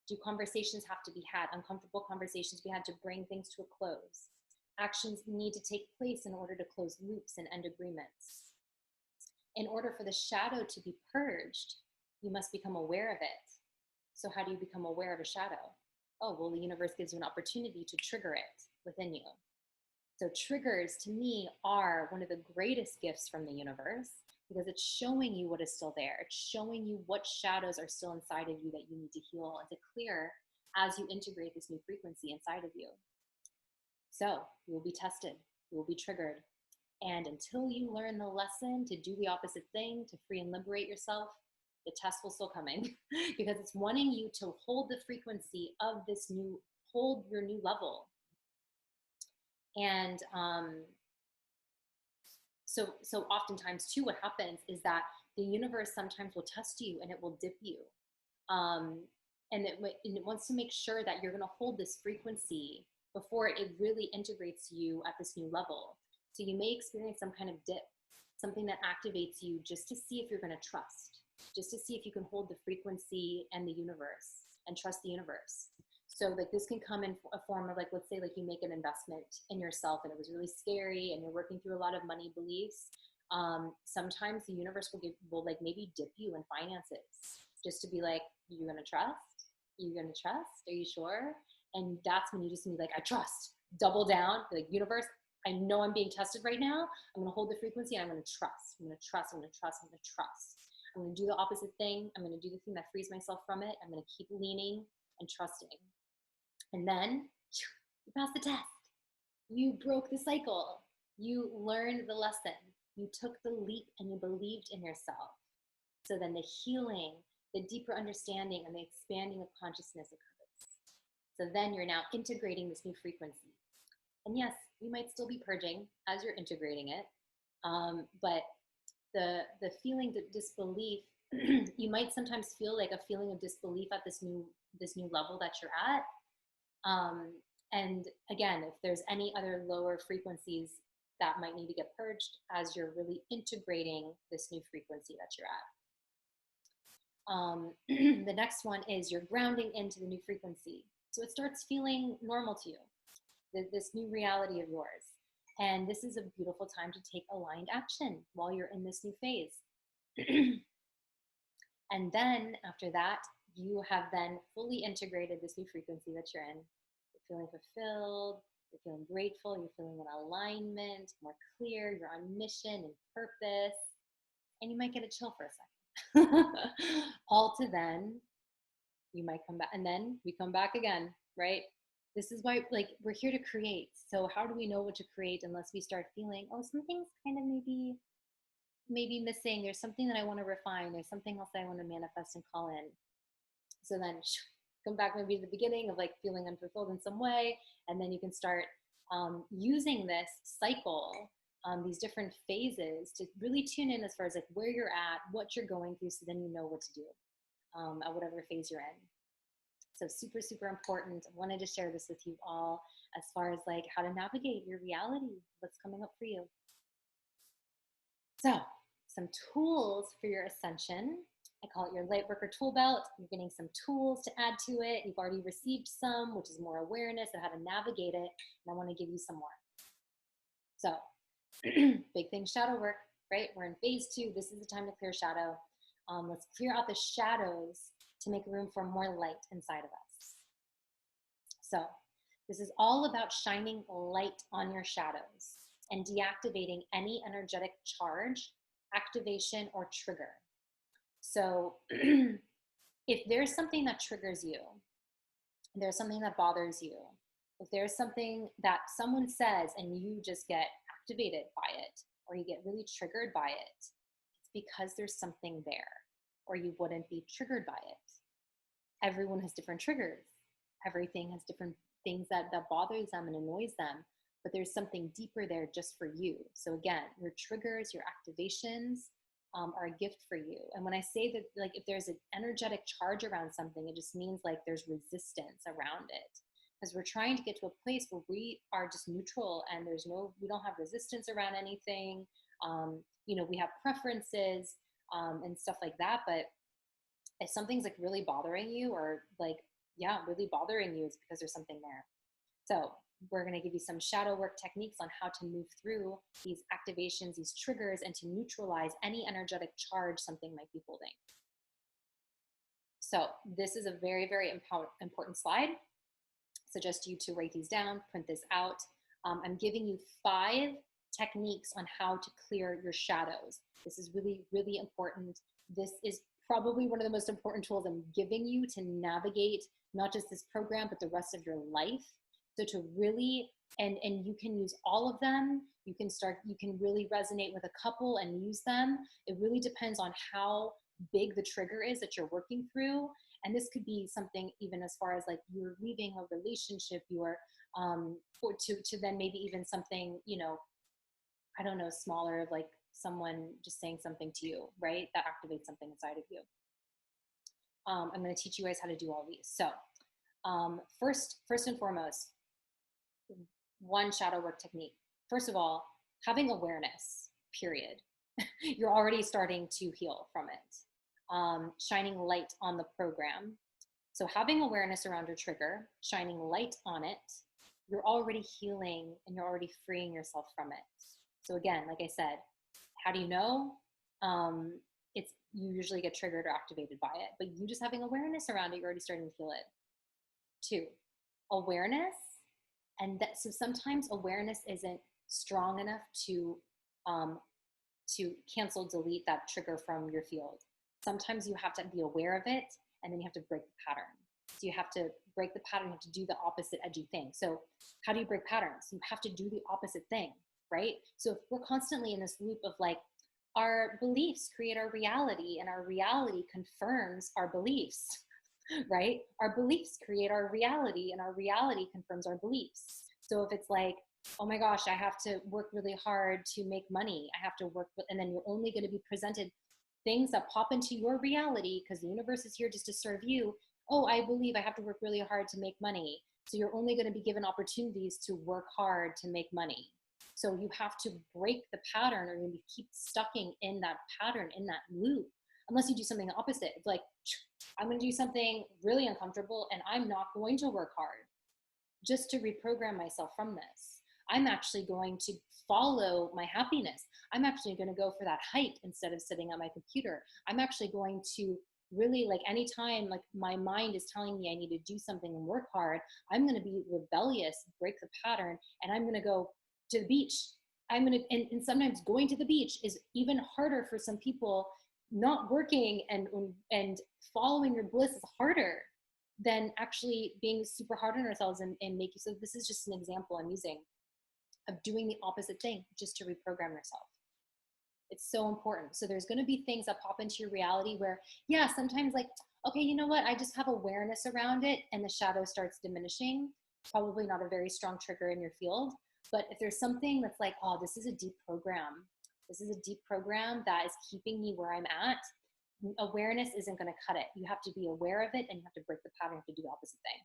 Speaker 1: Do conversations have to be had? Uncomfortable conversations we had to bring things to a close. Actions need to take place in order to close loops and end agreements. In order for the shadow to be purged, you must become aware of it. So how do you become aware of a shadow? Oh, well, the universe gives you an opportunity to trigger it within you. So triggers, to me, are one of the greatest gifts from the universe, because it's showing you what is still there. It's showing you what shadows are still inside of you that you need to heal and to clear as you integrate this new frequency inside of you. So you will be tested, you will be triggered. And until you learn the lesson to do the opposite thing, to free and liberate yourself, the test will still coming because it's wanting you to hold the frequency of this new, hold your new level. And so oftentimes too, what happens is that the universe sometimes will test you and it will dip you. And it wants to make sure that you're gonna hold this frequency before it really integrates you at this new level. So you may experience some kind of dip, something that activates you just to see if you're gonna trust, just to see if you can hold the frequency and the universe and trust the universe. So like this can come in a form of like, let's say like you make an investment in yourself and it was really scary and you're working through a lot of money beliefs. Sometimes the universe will like maybe dip you in finances just to be like, you gonna trust? You gonna trust? Are you sure? And that's when you just need like, I trust, double down, like universe, I know I'm being tested right now. I'm gonna hold the frequency and I'm gonna trust. I'm gonna trust, I'm gonna trust, I'm gonna trust. I'm gonna do the opposite thing. I'm gonna do the thing that frees myself from it. I'm gonna keep leaning and trusting. And then you pass the test. You broke the cycle. You learned the lesson. You took the leap and you believed in yourself. So then the healing, the deeper understanding, and the expanding of consciousness occurs. So then you're now integrating this new frequency. And yes, you might still be purging as you're integrating it, but the feeling of disbelief, you might sometimes feel like a feeling of disbelief at this new level that you're at. And again, if there's any other lower frequencies that might need to get purged as you're really integrating this new frequency that you're at. The next one is you're grounding into the new frequency. So it starts feeling normal to you, this new reality of yours. And this is a beautiful time to take aligned action while you're in this new phase. And then after that, you have then fully integrated this new frequency that you're in. You're feeling fulfilled, you're feeling grateful, you're feeling in alignment, more clear, you're on mission and purpose, and you might get a chill for a second. All to then, you might come back, and then we come back again, right? This is why, like, we're here to create. So how do we know what to create unless we start feeling, oh, something's kind of maybe missing. There's something that I want to refine. There's something else that I want to manifest and call in. So then come back maybe to the beginning of like feeling unfulfilled in some way. And then you can start using this cycle, these different phases to really tune in as far as like where you're at, what you're going through. So then you know what to do at whatever phase you're in. So super, super important. I wanted to share this with you all as far as like how to navigate your reality, what's coming up for you. So some tools for your ascension. I call it your Lightworker tool belt. You're getting some tools to add to it. You've already received some, which is more awareness of how to navigate it. And I want to give you some more. So big thing, shadow work, right? We're in phase 2. This is the time to clear shadow. Let's clear out the shadows to make room for more light inside of us. So this is all about shining light on your shadows and deactivating any energetic charge, activation, or trigger. So if there's something that triggers you, there's something that bothers you, if there's something that someone says and you just get activated by it, or you get really triggered by it, it's because there's something there, or you wouldn't be triggered by it. Everyone has different triggers. Everything has different things that bothers them and annoys them, but there's something deeper there just for you. So again, your triggers, your activations are a gift for you. And when I say that, like, if there's an energetic charge around something, it just means like there's resistance around it. Because we're trying to get to a place where we are just neutral and we don't have resistance around anything. We have preferences and stuff like that. But if something's like really bothering you or like, really bothering you, it's because there's something there. So we're going to give you some shadow work techniques on how to move through these activations, these triggers, and to neutralize any energetic charge something might be holding. So this is a very, very important slide. Suggest you to write these down, print this out. I'm giving you 5 techniques on how to clear your shadows. This is really, really important. This is probably one of the most important tools I'm giving you to navigate not just this program, but the rest of your life. So to really, and you can use all of them. You can really resonate with a couple and use them. It really depends on how big the trigger is that you're working through. And this could be something even as far as like you're leaving a relationship, or to then maybe even something, I don't know, smaller, like someone just saying something to you, right? That activates something inside of you. I'm going to teach you guys how to do all these. So first and foremost, one shadow work technique. First of all, having awareness, period. You're already starting to heal from it. Shining light on the program. So having awareness around your trigger, shining light on it, you're already healing and you're already freeing yourself from it. So again, like I said, how do you know? You usually get triggered or activated by it, but you just having awareness around it, you're already starting to heal it. 2, awareness. And so sometimes awareness isn't strong enough to cancel, delete that trigger from your field. Sometimes you have to be aware of it, and then you have to break the pattern. So you have to break the pattern, you have to do the opposite edgy thing. So how do you break patterns? You have to do the opposite thing, right? So if we're constantly in this loop of like, our beliefs create our reality, and our reality confirms our beliefs, right? Our beliefs create our reality, and our reality confirms our beliefs. So if it's like, oh my gosh, I have to work really hard to make money, I have to work, and then you're only going to be presented things that pop into your reality because the universe is here just to serve you. Oh, I believe I have to work really hard to make money. So you're only going to be given opportunities to work hard to make money. So you have to break the pattern, or you're going to keep stucking in that pattern, in that loop, unless you do something opposite. It's like, I'm going to do something really uncomfortable and I'm not going to work hard just to reprogram myself from this. I'm actually going to follow my happiness. I'm actually going to go for that hike instead of sitting on my computer. I'm actually going to really, like, anytime like my mind is telling me I need to do something and work hard, I'm going to be rebellious, break the pattern, and I'm going to go to the beach. And sometimes going to the beach is even harder for some people. Not working and following your bliss is harder than actually being super hard on ourselves and making. So this is just an example I'm using of doing the opposite thing just to reprogram yourself. It's so important. So there's going to be things that pop into your reality where, yeah, sometimes like, okay, you know what? I just have awareness around it and the shadow starts diminishing. Probably not a very strong trigger in your field. But if there's something that's like, oh, this is a deep program. This is a deep program that is keeping me where I'm at. Awareness isn't going to cut it. You have to be aware of it and you have to break the pattern to do the opposite thing.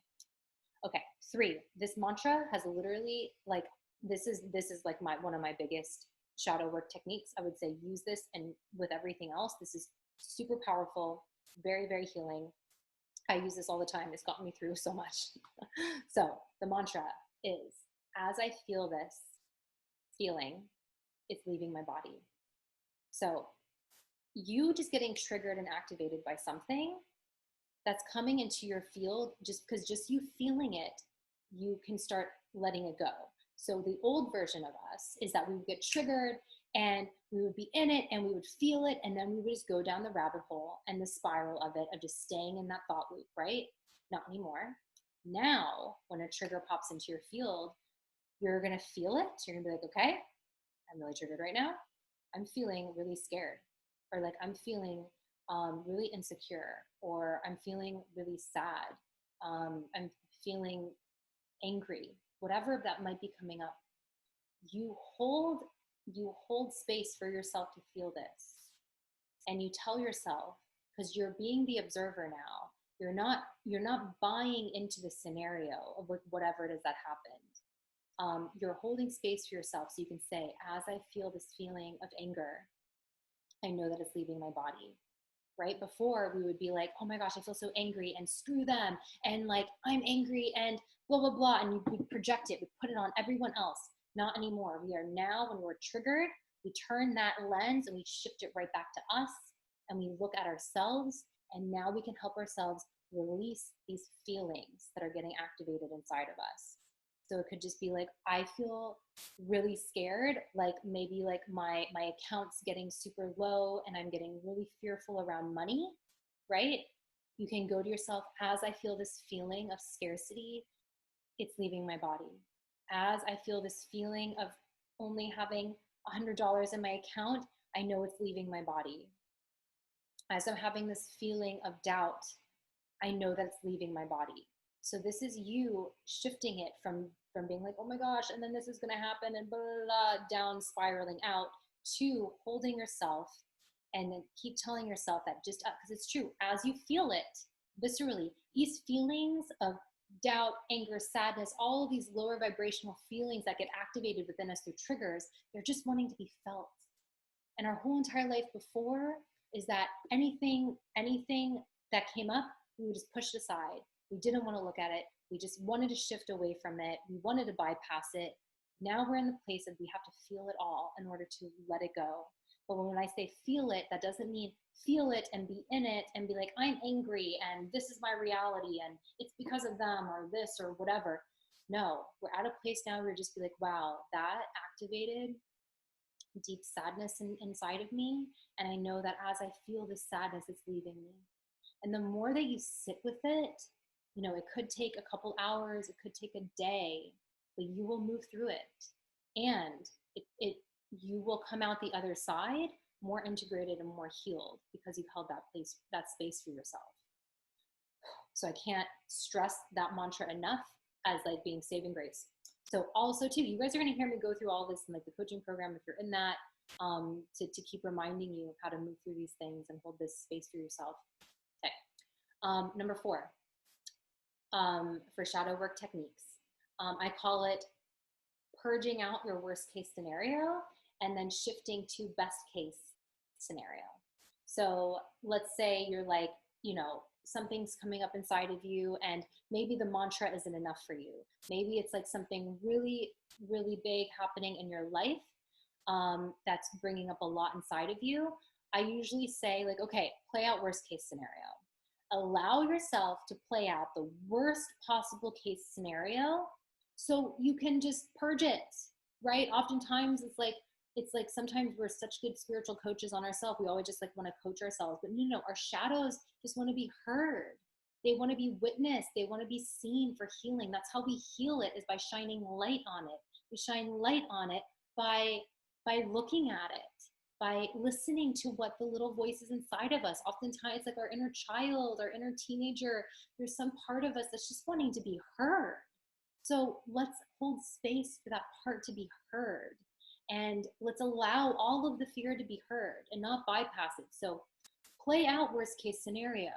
Speaker 1: Okay, 3. This mantra has literally, like, this is like one of my biggest shadow work techniques. I would say use this, and with everything else, this is super powerful, very, very healing. I use this all the time. It's gotten me through so much. So the mantra is, as I feel this feeling, it's leaving my body. So you just getting triggered and activated by something that's coming into your field, just because just you feeling it, you can start letting it go. So the old version of us is that we would get triggered and we would be in it and we would feel it, and then we would just go down the rabbit hole and the spiral of it, of just staying in that thought loop, right? Not anymore. Now, when a trigger pops into your field, you're going to feel it. You're going to be like, okay, I'm really triggered right now. I'm feeling really scared, or like I'm feeling really insecure, or I'm feeling really sad. I'm feeling angry, whatever that might be coming up. You hold space for yourself to feel this, and you tell yourself, because you're being the observer now. You're not buying into the scenario of whatever it is that happened. You're holding space for yourself, so you can say, as I feel this feeling of anger, I know that it's leaving my body. Right? Before, we would be like, oh my gosh, I feel so angry, and screw them, and like, I'm angry, and blah, blah, blah. And we project it, we put it on everyone else. Not anymore. We are now, when we're triggered, we turn that lens and we shift it right back to us, and we look at ourselves, and now we can help ourselves release these feelings that are getting activated inside of us. So it could just be like, I feel really scared, like maybe like my account's getting super low and I'm getting really fearful around money, right? You can go to yourself, as I feel this feeling of scarcity, it's leaving my body. As I feel this feeling of only having $100 in my account, I know it's leaving my body. As I'm having this feeling of doubt, I know that it's leaving my body. So this is you shifting it from being like, oh my gosh, and then this is going to happen, and blah, blah, blah, down, spiraling out, to holding yourself and then keep telling yourself that, just because it's true, as you feel it viscerally, these feelings of doubt, anger, sadness, all of these lower vibrational feelings that get activated within us through triggers, they're just wanting to be felt. And our whole entire life before is that anything that came up, we would just push it aside. We didn't want to look at it. We just wanted to shift away from it. We wanted to bypass it. Now we're in the place of we have to feel it all in order to let it go. But when I say feel it, that doesn't mean feel it and be in it and be like, I'm angry and this is my reality and it's because of them or this or whatever. No, we're at a place now where we just be like, wow, that activated deep sadness inside of me. And I know that as I feel this sadness, it's leaving me. And the more that you sit with it, you know, it could take a couple hours, it could take a day, but you will move through it. And you will come out the other side more integrated and more healed, because you've held that space for yourself. So I can't stress that mantra enough as like being saving grace. So also too, you guys are going to hear me go through all this in like the coaching program if you're in that, to keep reminding you of how to move through these things and hold this space for yourself. Okay. Number 4, for shadow work techniques. I call it purging out your worst case scenario and then shifting to best case scenario. So let's say you're like, something's coming up inside of you and maybe the mantra isn't enough for you. Maybe it's like something really, really big happening in your life that's bringing up a lot inside of you. I usually say like, okay, play out worst case scenario. Allow yourself to play out the worst possible case scenario so you can just purge it, right? Oftentimes it's like sometimes we're such good spiritual coaches on ourselves. We always just like want to coach ourselves, but no, our shadows just want to be heard. They want to be witnessed. They want to be seen for healing. That's how we heal it, is by shining light on it. We shine light on it by looking at it, by listening to what the little voices inside of us. Oftentimes it's like our inner child, our inner teenager. There's some part of us that's just wanting to be heard. So let's hold space for that part to be heard. And let's allow all of the fear to be heard and not bypass it. So play out worst case scenario.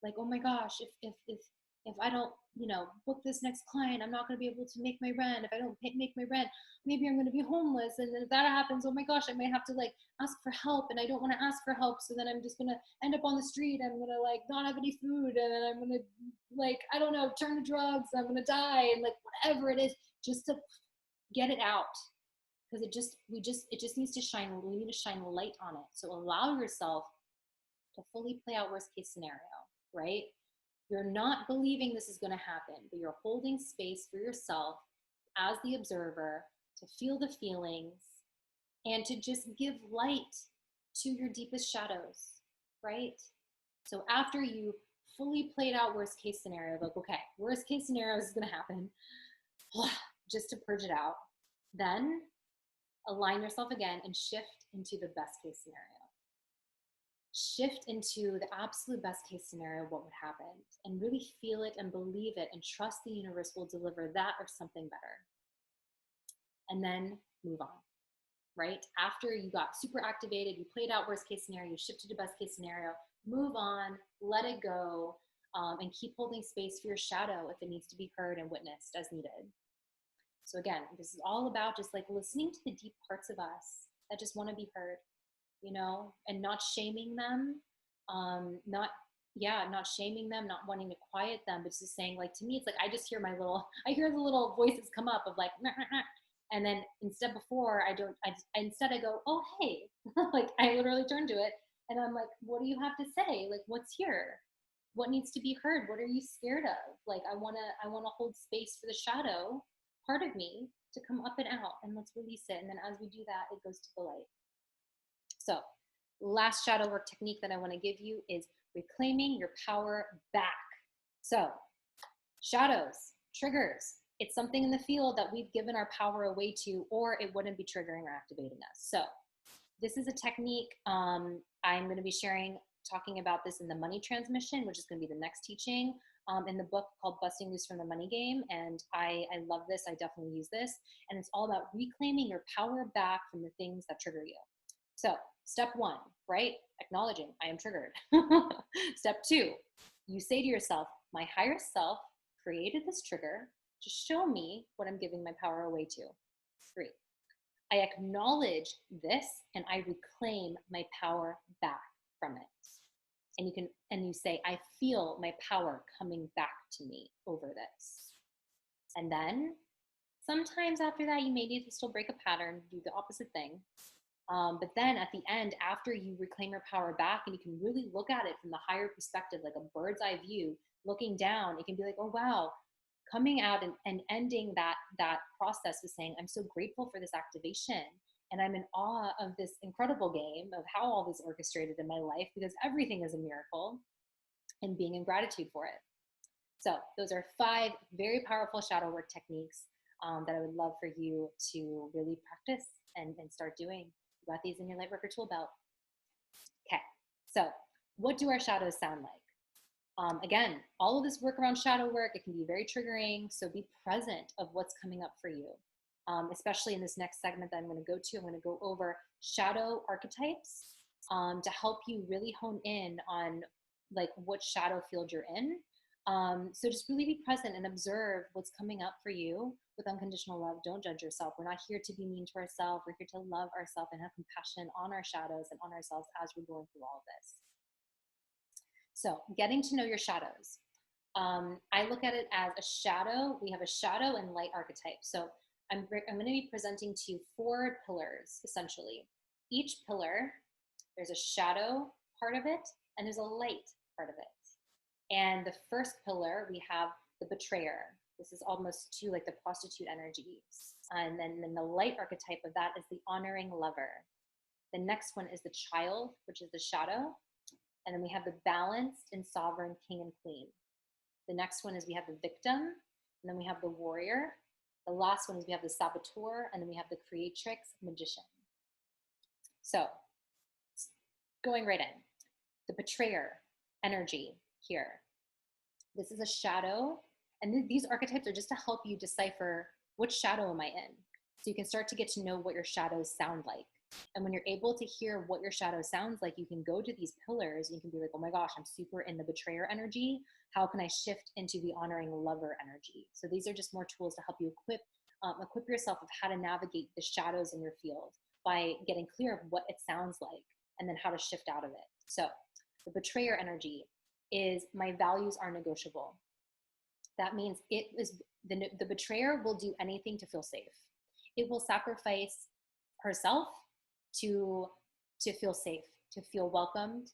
Speaker 1: Like, oh my gosh, if I don't, book this next client, I'm not going to be able to make my rent. If I don't make my rent, maybe I'm going to be homeless. And then if that happens, oh my gosh, I might have to like ask for help. And I don't want to ask for help. So then I'm just going to end up on the street. I'm going to like not have any food. And then I'm going to like, I don't know, turn to drugs. I'm going to die. And like, whatever it is, just to get it out. Because it just needs to shine. We need to shine light on it. So allow yourself to fully play out worst case scenario, right? You're not believing this is going to happen, but you're holding space for yourself as the observer to feel the feelings and to just give light to your deepest shadows, right? So after you fully played out worst case scenario, like, okay, worst case scenario is going to happen, just to purge it out, then align yourself again and shift into the best case scenario. Shift into the absolute best case scenario, what would happen, and really feel it and believe it and trust the universe will deliver that or something better. And then move on, right? After you got super activated, you played out worst case scenario, you shifted to best case scenario, move on, let it go, and keep holding space for your shadow if it needs to be heard and witnessed as needed. So again, this is all about just like listening to the deep parts of us that just want to be heard, and not shaming them, not shaming them, not wanting to quiet them, but just saying, like, to me, it's like, I just hear I hear the little voices come up of like, nah, nah, nah. And then instead I go, oh, hey, like I literally turn to it and I'm like, what do you have to say? Like, what's here? What needs to be heard? What are you scared of? Like, I want to hold space for the shadow part of me to come up and out, and let's release it. And then as we do that, it goes to the light. So last shadow work technique that I want to give you is reclaiming your power back. So shadows, triggers, it's something in the field that we've given our power away to, or it wouldn't be triggering or activating us. So this is a technique I'm going to be talking about this in the money transmission, which is going to be the next teaching in the book called Busting Loose from the Money Game. And I love this. I definitely use this. And it's all about reclaiming your power back from the things that trigger you. So step one, right? Acknowledging I am triggered. Step two, you say to yourself, my higher self created this trigger to show me what I'm giving my power away to. 3, I acknowledge this and I reclaim my power back from it. And you say, I feel my power coming back to me over this. And then sometimes after that, you may need to still break a pattern, do the opposite thing. But then at the end, after you reclaim your power back and you can really look at it from the higher perspective, like a bird's eye view, looking down, it can be like, oh, wow, coming out and ending that process with saying, I'm so grateful for this activation. And I'm in awe of this incredible game of how all this orchestrated in my life, because everything is a miracle, and being in gratitude for it. So those are 5 very powerful shadow work techniques that I would love for you to really practice and start doing. You got these in your Lightworker tool belt. Okay, so what do our shadows sound like? Again, all of this work around shadow work, it can be very triggering, so be present of what's coming up for you. Especially in this next segment that I'm going to go to, I'm going to go over shadow archetypes to help you really hone in on like what shadow field you're in. So just really be present and observe what's coming up for you with unconditional love. Don't judge yourself. We're not here to be mean to ourselves. We're here to love ourselves and have compassion on our shadows and on ourselves as we're going through all of this. So getting to know your shadows. I look at it as a shadow. We have a shadow and light archetype. So I'm going to be presenting to you 4 pillars, essentially. Each pillar, there's a shadow part of it, and there's a light part of it. And the first pillar, we have the betrayer. This is almost to like the prostitute energies. And then the light archetype of that is the honoring lover. The next one is the child, which is the shadow. And then we have the balanced and sovereign king and queen. The next one is we have the victim, and then we have the warrior. The last one is we have the saboteur, and then we have the creatrix, magician. So going right in, the betrayer energy here. This is a shadow, and these archetypes are just to help you decipher which shadow am I in. So you can start to get to know what your shadows sound like. And when you're able to hear what your shadow sounds like, you can go to these pillars and you can be like, oh my gosh, I'm super in the betrayer energy. How can I shift into the honoring lover energy? So these are just more tools to help you equip yourself of how to navigate the shadows in your field by getting clear of what it sounds like and then how to shift out of it. So the betrayer energy is my values are negotiable. That means it is the betrayer will do anything to feel safe. It will sacrifice herself to feel safe, to feel welcomed.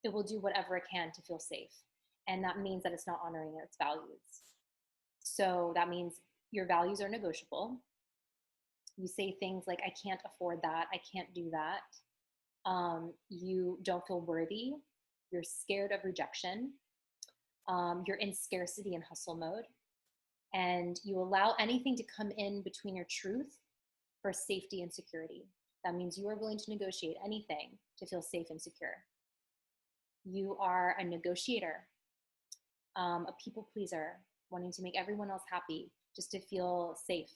Speaker 1: It will do whatever it can to feel safe. And that means that it's not honoring its values. So that means your values are negotiable. You say things like, I can't afford that. I can't do that. You don't feel worthy. You're scared of rejection. You're in scarcity and hustle mode. And you allow anything to come in between your truth for safety and security. That means you are willing to negotiate anything to feel safe and secure. You are a negotiator, a people pleaser, wanting to make everyone else happy just to feel safe.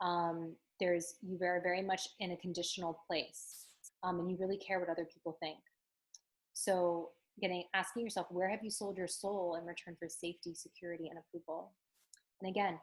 Speaker 1: You are very much in a conditional place, and you really care what other people think. So asking yourself, where have you sold your soul in return for safety, security, and approval? And again,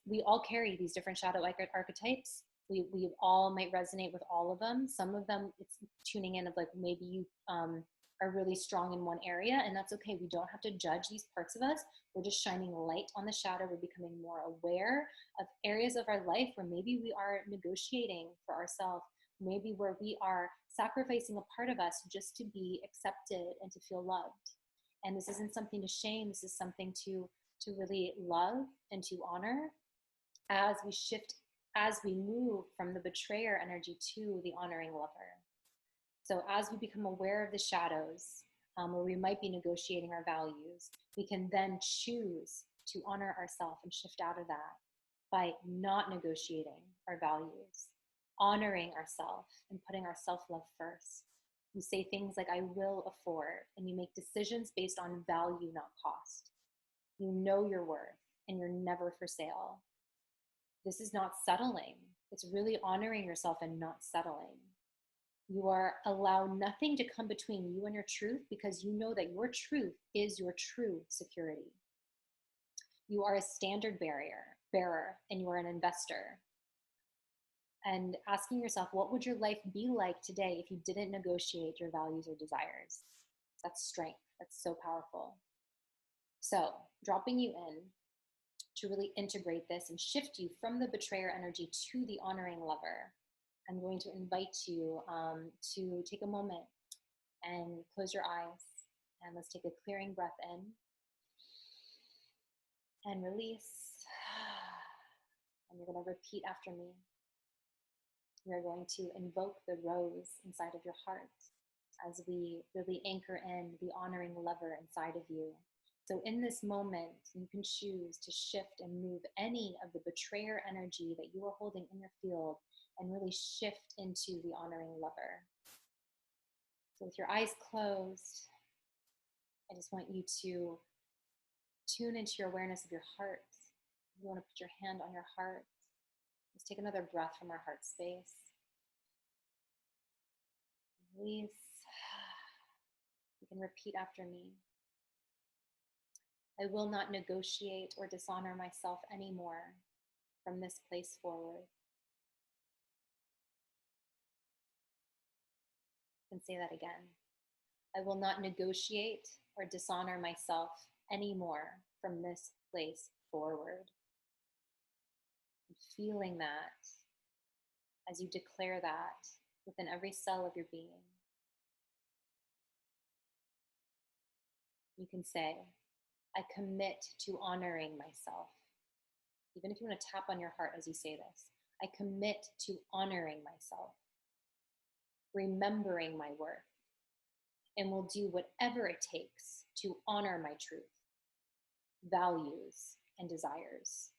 Speaker 1: we all carry these different shadow archetypes. We all might resonate with all of them. Some of them, it's tuning in of like, maybe you are really strong in one area, and that's okay. We don't have to judge these parts of us. We're just shining light on the shadow. We're becoming more aware of areas of our life where maybe we are negotiating for ourselves, maybe where we are sacrificing a part of us just to be accepted and to feel loved. And this isn't something to shame. This is something to really love and to honor as we move from the betrayer energy to the honoring lover. So as we become aware of the shadows, where we might be negotiating our values, we can then choose to honor ourselves and shift out of that by not negotiating our values, honoring ourselves and putting our self-love first. You say things like, I will afford, and you make decisions based on value, not cost. You know your worth, and you're never for sale. This is not settling. It's really honoring yourself and not settling. You allow nothing to come between you and your truth, because you know that your truth is your true security. You are a standard bearer, and you are an investor. And asking yourself, what would your life be like today if you didn't negotiate your values or desires? That's strength. That's so powerful. So dropping you in to really integrate this and shift you from the betrayer energy to the honoring lover, I'm going to invite you to take a moment and close your eyes, and let's take a clearing breath in and release. And you're going to repeat after me. You're going to invoke the rose inside of your heart as we really anchor in the honoring lover inside of you. So in this moment, you can choose to shift and move any of the betrayer energy that you are holding in your field and really shift into the honoring lover. So with your eyes closed, I just want you to tune into your awareness of your heart. You want to put your hand on your heart. Let's take another breath from our heart space. Release. You can repeat after me. I will not negotiate or dishonor myself anymore from this place forward. And say that again. I will not negotiate or dishonor myself anymore from this place forward. And feeling that as you declare that within every cell of your being. You can say, I commit to honoring myself. Even if you want to tap on your heart as you say this, I commit to honoring myself, remembering my worth, and will do whatever it takes to honor my truth, values, and desires.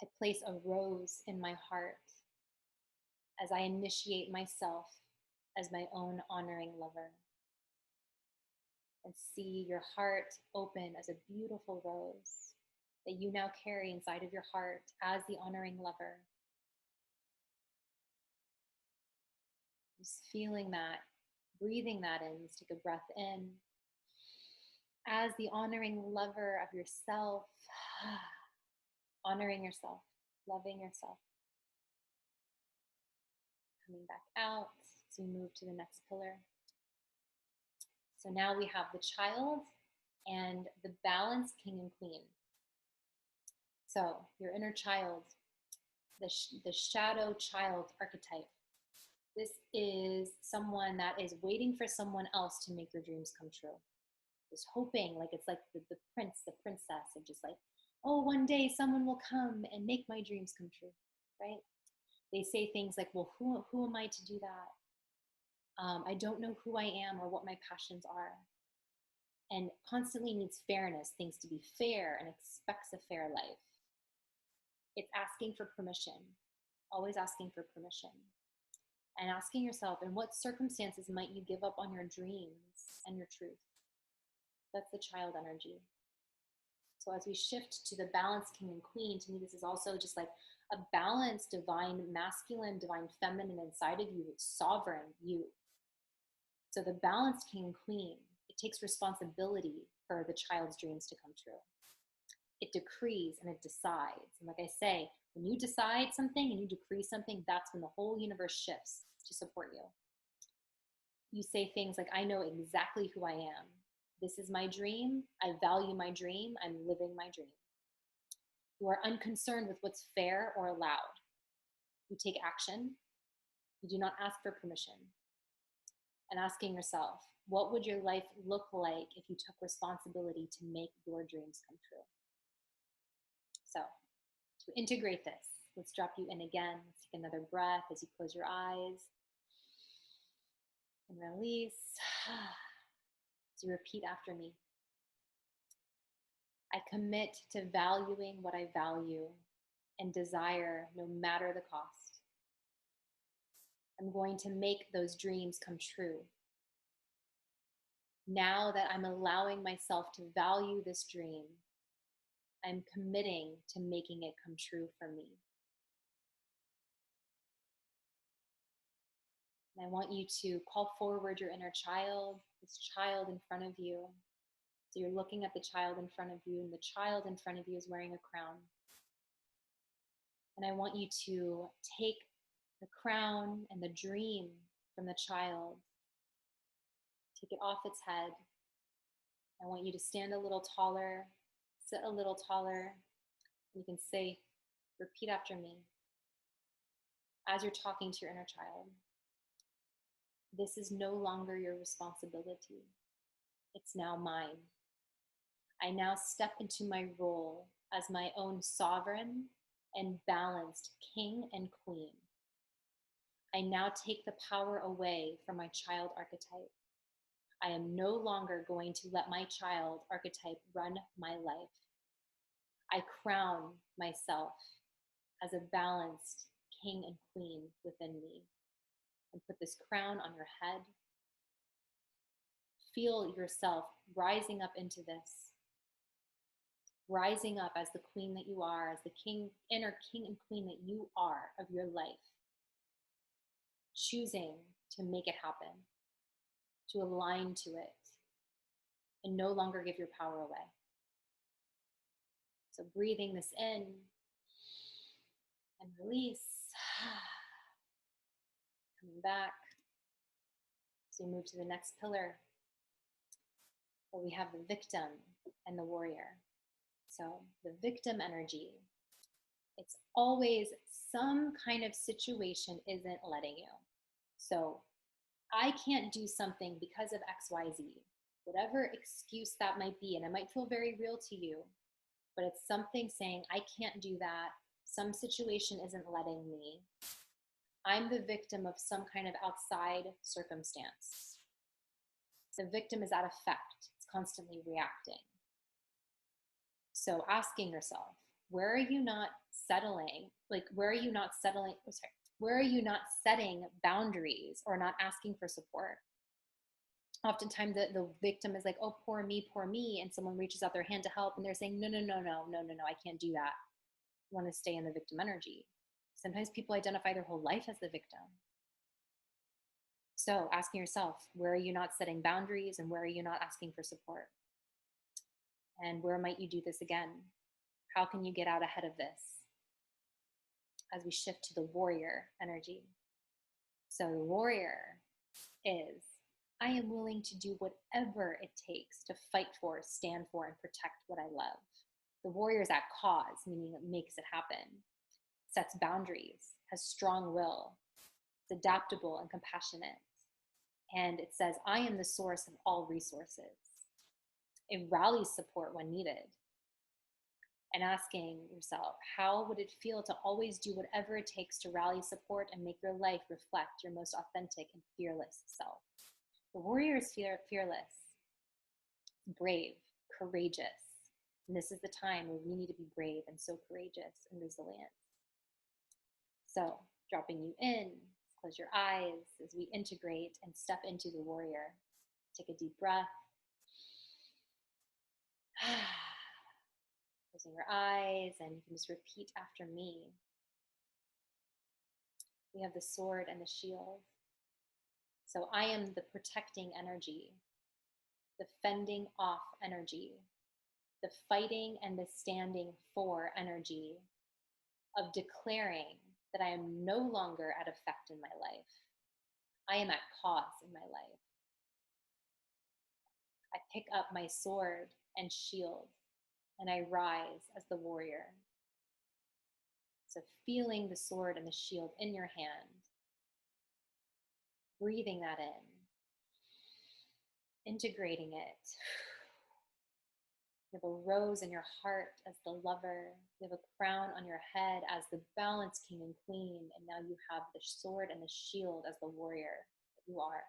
Speaker 1: I place a rose in my heart as I initiate myself as my own honoring lover. And see your heart open as a beautiful rose that you now carry inside of your heart as the honoring lover. Just feeling that, breathing that in. Let's take a breath in. As the honoring lover of yourself, honoring yourself, loving yourself. Coming back out as we move to the next pillar. So now we have the child and the balanced king and queen. So your inner child, the shadow child archetype. This is someone that is waiting for someone else to make your dreams come true. Just hoping, like it's like the prince, the princess, and just like, oh, one day someone will come and make my dreams come true, right? They say things like, well, who am I to do that? I don't know who I am or what my passions are. And constantly needs fairness, things to be fair, and expects a fair life. It's asking for permission, always asking for permission. And asking yourself, in what circumstances might you give up on your dreams and your truth? That's the child energy. So as we shift to the balanced king and queen, to me, this is also just like a balanced, divine masculine, divine feminine inside of you. It's sovereign you. So the balanced king and queen, it takes responsibility for the child's dreams to come true. It decrees and it decides. And like I say, when you decide something and you decree something, that's when the whole universe shifts to support you. You say things like, I know exactly who I am. This is my dream. I value my dream. I'm living my dream. You are unconcerned with what's fair or allowed. You take action. You do not ask for permission. And asking yourself, what would your life look like if you took responsibility to make your dreams come true? So to integrate this, let's drop you in again. Let's take another breath as you close your eyes and release. So repeat after me. I commit to valuing what I value and desire no matter the cost. I'm going to make those dreams come true. Now that I'm allowing myself to value this dream, I'm committing to making it come true for me. And I want you to call forward your inner child, this child in front of you. So you're looking at the child in front of you, and the child in front of you is wearing a crown. And I want you to take the crown and the dream from the child, take it off its head. I want you to stand a little taller, sit a little taller. You can say, repeat after me as you're talking to your inner child. This is no longer your responsibility. It's now mine. I now step into my role as my own sovereign and balanced king and queen. I now take the power away from my child archetype. I am no longer going to let my child archetype run my life. I crown myself as a balanced king and queen within me. And put this crown on your head. Feel yourself rising up into this. Rising up as the queen that you are, as the king, inner king and queen that you are of your life. Choosing to make it happen, to align to it, and no longer give your power away. So breathing this in and release. Coming back. So we move to the next pillar, where we have the victim and the warrior. So the victim energy, it's always some kind of situation isn't letting you. So I can't do something because of XYZ, whatever excuse that might be. And it might feel very real to you, but it's something saying, I can't do that. Some situation isn't letting me. I'm the victim of some kind of outside circumstance. The victim is at effect. It's constantly reacting. So asking yourself, where are you not settling? Like, where are you not settling? Oh, sorry. Where are you not setting boundaries or not asking for support? Oftentimes the victim is like, oh, poor me. And someone reaches out their hand to help and they're saying, no, I can't do that. I want to stay in the victim energy. Sometimes people identify their whole life as the victim. So asking yourself, where are you not setting boundaries and where are you not asking for support? And where might you do this again? How can you get out ahead of this? As we shift to the warrior energy. So the warrior is, I am willing to do whatever it takes to fight for, stand for, and protect what I love. The warrior is at cause, meaning it makes it happen, sets boundaries, has strong will, it's adaptable and compassionate. And it says, I am the source of all resources. It rallies support when needed. And asking yourself, how would it feel to always do whatever it takes to rally support and make your life reflect your most authentic and fearless self? The warrior is fearless, brave, courageous. And this is the time where we need to be brave and so courageous and resilient. So dropping you in, close your eyes as we integrate and step into the warrior. Take a deep breath. Closing your eyes, and you can just repeat after me. We have the sword and the shield. So I am the protecting energy, the fending off energy, the fighting and the standing for energy of declaring that I am no longer at effect in my life. I am at cause in my life. I pick up my sword and shield and I rise as the warrior. So feeling the sword and the shield in your hand, breathing that in, integrating it. You have a rose in your heart as the lover. You have a crown on your head as the balance king and queen. And now you have the sword and the shield as the warrior that you are.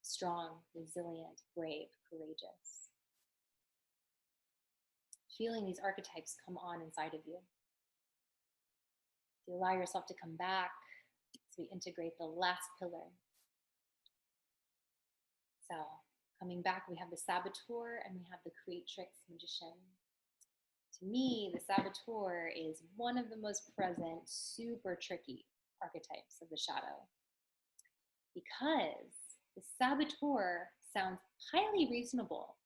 Speaker 1: Strong, resilient, brave, courageous. Feeling these archetypes come on inside of you. You allow yourself to come back as we integrate the last pillar. So coming back, we have the saboteur and we have the creatrix magician. To me, the saboteur is one of the most present, super tricky archetypes of the shadow, because the saboteur sounds highly reasonable.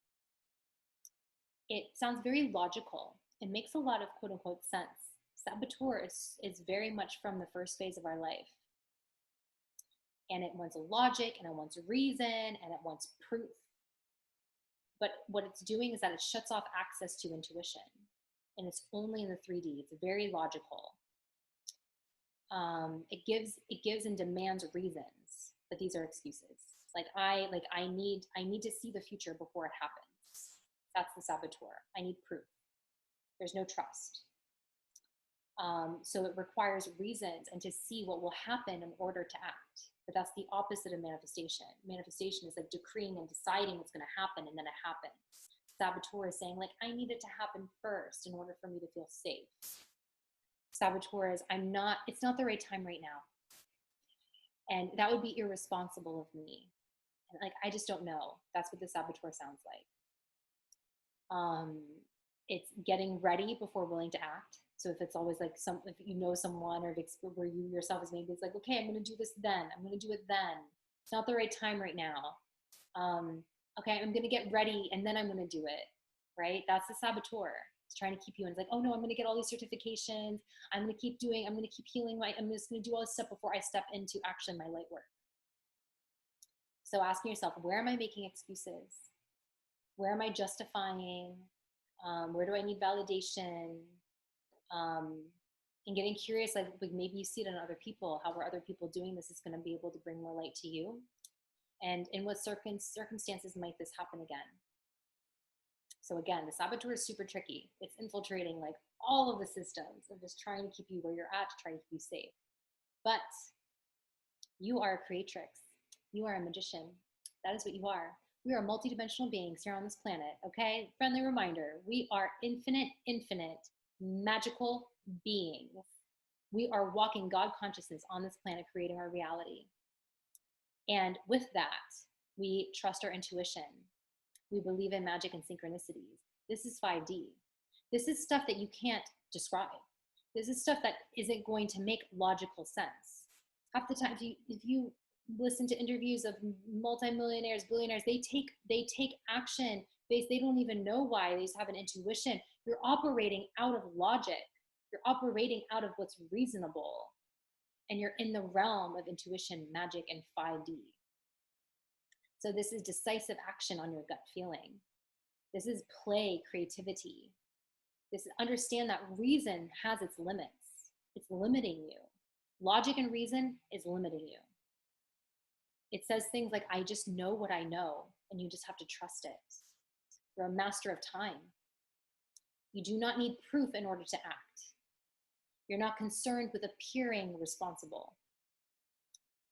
Speaker 1: It sounds very logical. It makes a lot of quote unquote sense. Saboteur is very much from the first phase of our life. And it wants logic, and it wants reason, and it wants proof. But what it's doing is that it shuts off access to intuition. And it's only in the 3D. It's very logical. It gives and demands reasons, but these are excuses. I need to see the future before it happens. That's the saboteur. I need proof. There's no trust. So it requires reasons and to see what will happen in order to act. But that's the opposite of manifestation. Manifestation is like decreeing and deciding what's going to happen, and then it happens. Saboteur is saying, I need it to happen first in order for me to feel safe. Saboteur is, it's not the right time right now. And that would be irresponsible of me. And I just don't know. That's what the saboteur sounds like. It's getting ready before willing to act. So if it's always if you know someone, or where you yourself is, maybe it's okay, I'm going to do this then. I'm going to do it then. It's not the right time right now. Okay, I'm going to get ready and then I'm going to do it, right? That's the saboteur. It's trying to keep you in. It's like, oh no, I'm going to get all these certifications. I'm going to keep doing, I'm going to keep healing I'm just going to do all this stuff before I step into actually my light work. So asking yourself, where am I making excuses? Where am I justifying? Where do I need validation? And getting curious, like maybe you see it in other people. How are other people doing this is going to be able to bring more light to you. And in what circumstances might this happen again? So again, the saboteur is super tricky. It's infiltrating like all of the systems of just trying to keep you where you're at, to try to keep you safe. But you are a creatrix. You are a magician. That is what you are. We are multidimensional beings here on this planet, okay? Friendly reminder, we are infinite, magical beings. We are walking God consciousness on this planet, creating our reality. And with that, we trust our intuition. We believe in magic and synchronicities. This is 5D. This is stuff that you can't describe. This is stuff that isn't going to make logical sense. Half the time, if you listen to interviews of multimillionaires, billionaires, they take action based, they don't even know why, they just have an intuition. You're operating out of logic. You're operating out of what's reasonable. And you're in the realm of intuition, magic, and 5D. So this is decisive action on your gut feeling. This is play, creativity. This is understand that reason has its limits. It's limiting you. Logic and reason is limiting you. It says things like, I just know what I know, and you just have to trust it. You're a master of time. You do not need proof in order to act. You're not concerned with appearing responsible.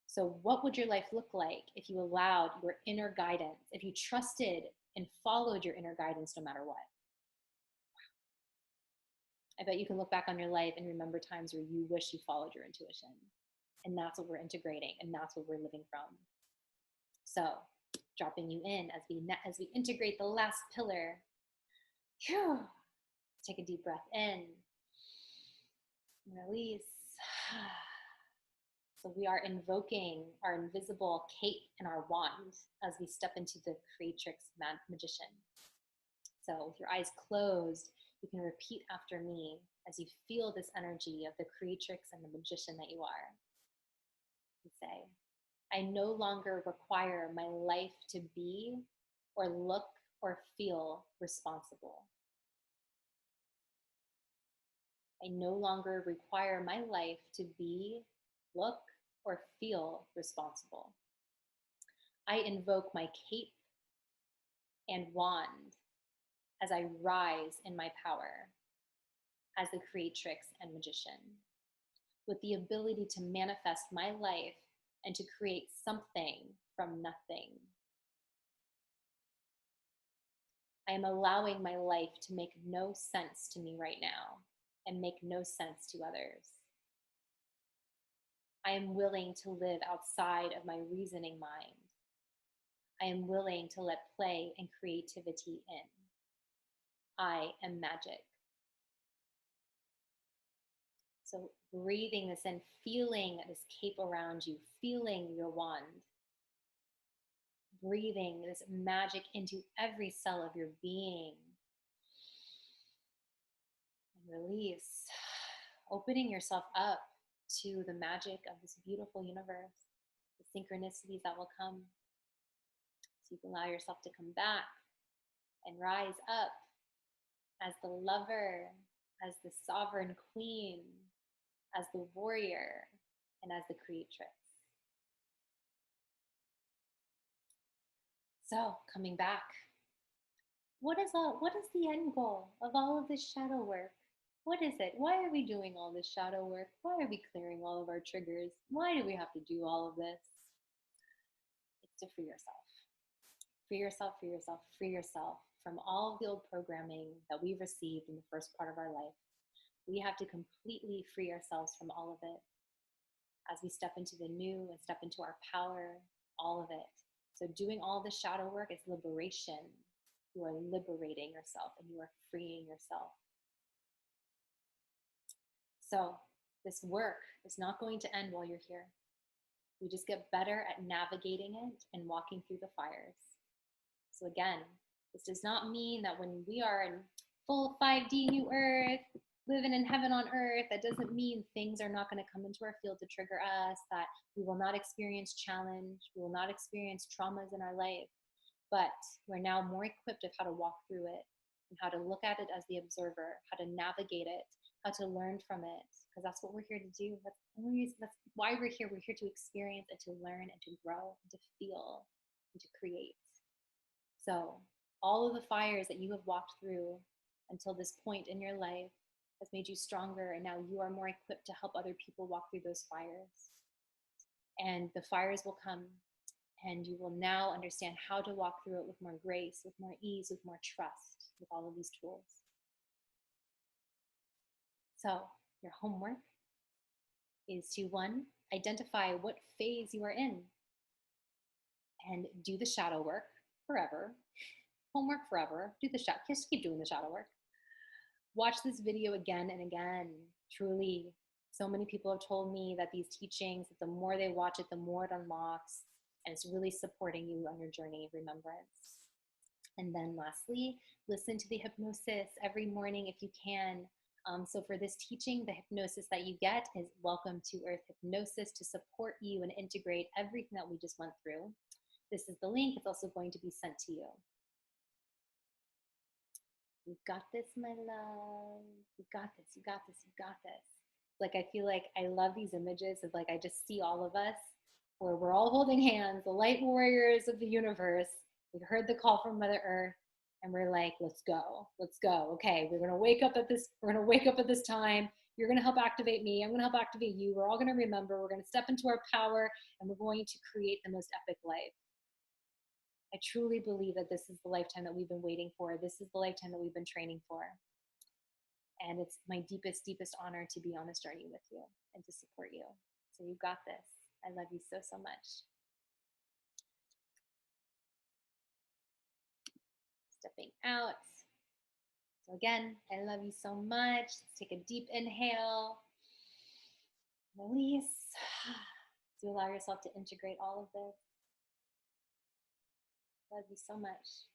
Speaker 1: So what would your life look like if you allowed your inner guidance, if you trusted and followed your inner guidance no matter what? I bet you can look back on your life and remember times where you wish you followed your intuition. And that's what we're integrating, and that's what we're living from. So dropping you in as we integrate the last pillar. Whew. Take a deep breath in. Release. So we are invoking our invisible cape and our wand as we step into the creatrix magician. So with your eyes closed, you can repeat after me as you feel this energy of the creatrix and the magician that you are. And say, I no longer require my life to be or look or feel responsible. I no longer require my life to be, look, or feel responsible. I invoke my cape and wand as I rise in my power as the creatrix and magician, with the ability to manifest my life and to create something from nothing. I am allowing my life to make no sense to me right now and make no sense to others. I am willing to live outside of my reasoning mind. I am willing to let play and creativity in. I am magic. So breathing this in, feeling this cape around you, feeling your wand. Breathing this magic into every cell of your being. And release. Opening yourself up to the magic of this beautiful universe, the synchronicities that will come. So you can allow yourself to come back and rise up as the lover, as the sovereign queen, as the warrior, and as the creatrix. So coming back, what is the end goal of all of this shadow work? What is it? Why are we doing all this shadow work? Why are we clearing all of our triggers? Why do we have to do all of this? It's to free yourself. Free yourself, free yourself, free yourself from all of the old programming that we received in the first part of our life. We have to completely free ourselves from all of it as we step into the new and step into our power, all of it. So doing all the shadow work is liberation. You are liberating yourself and you are freeing yourself. So this work is not going to end while you're here. We just get better at navigating it and walking through the fires. So again, this does not mean that when we are in full 5D new earth, living in heaven on earth, that doesn't mean things are not going to come into our field to trigger us, that we will not experience challenge, we will not experience traumas in our life, but we're now more equipped of how to walk through it and how to look at it as the observer, how to navigate it, how to learn from it, because that's what we're here to do. That's why we're here. We're here to experience and to learn and to grow and to feel and to create. So all of the fires that you have walked through until this point in your life has made you stronger, and now you are more equipped to help other people walk through those fires. And the fires will come, and you will now understand how to walk through it with more grace, with more ease, with more trust, with all of these tools. So your homework is to, one, identify what phase you are in and do the shadow work forever. Homework forever. Do the shadow. Just keep doing the shadow work. Watch this video again and again. Truly, so many people have told me that these teachings, that the more they watch it, the more it unlocks, and it's really supporting you on your journey of remembrance. And then lastly, listen to the hypnosis every morning if you can. So for this teaching, the hypnosis that you get is Welcome to Earth Hypnosis, to support you and integrate everything that we just went through. This is the link. It's also going to be sent to you. You got this, my love. You got this, you got this, you got this. Like, I feel like I love these images of, like, I just see all of us where we're all holding hands, the light warriors of the universe. We heard the call from Mother Earth, and we're like, let's go, let's go. Okay, we're gonna wake up at this time. You're gonna help activate me. I'm gonna help activate you. We're all gonna remember. We're gonna step into our power, and we're going to create the most epic life. I truly believe that this is the lifetime that we've been waiting for. This is the lifetime that we've been training for. And it's my deepest, deepest honor to be on this journey with you and to support you. So you got this. I love you so, so much. Stepping out. So again, I love you so much. Let's take a deep inhale. Release. To allow yourself to integrate all of this. Love you so much.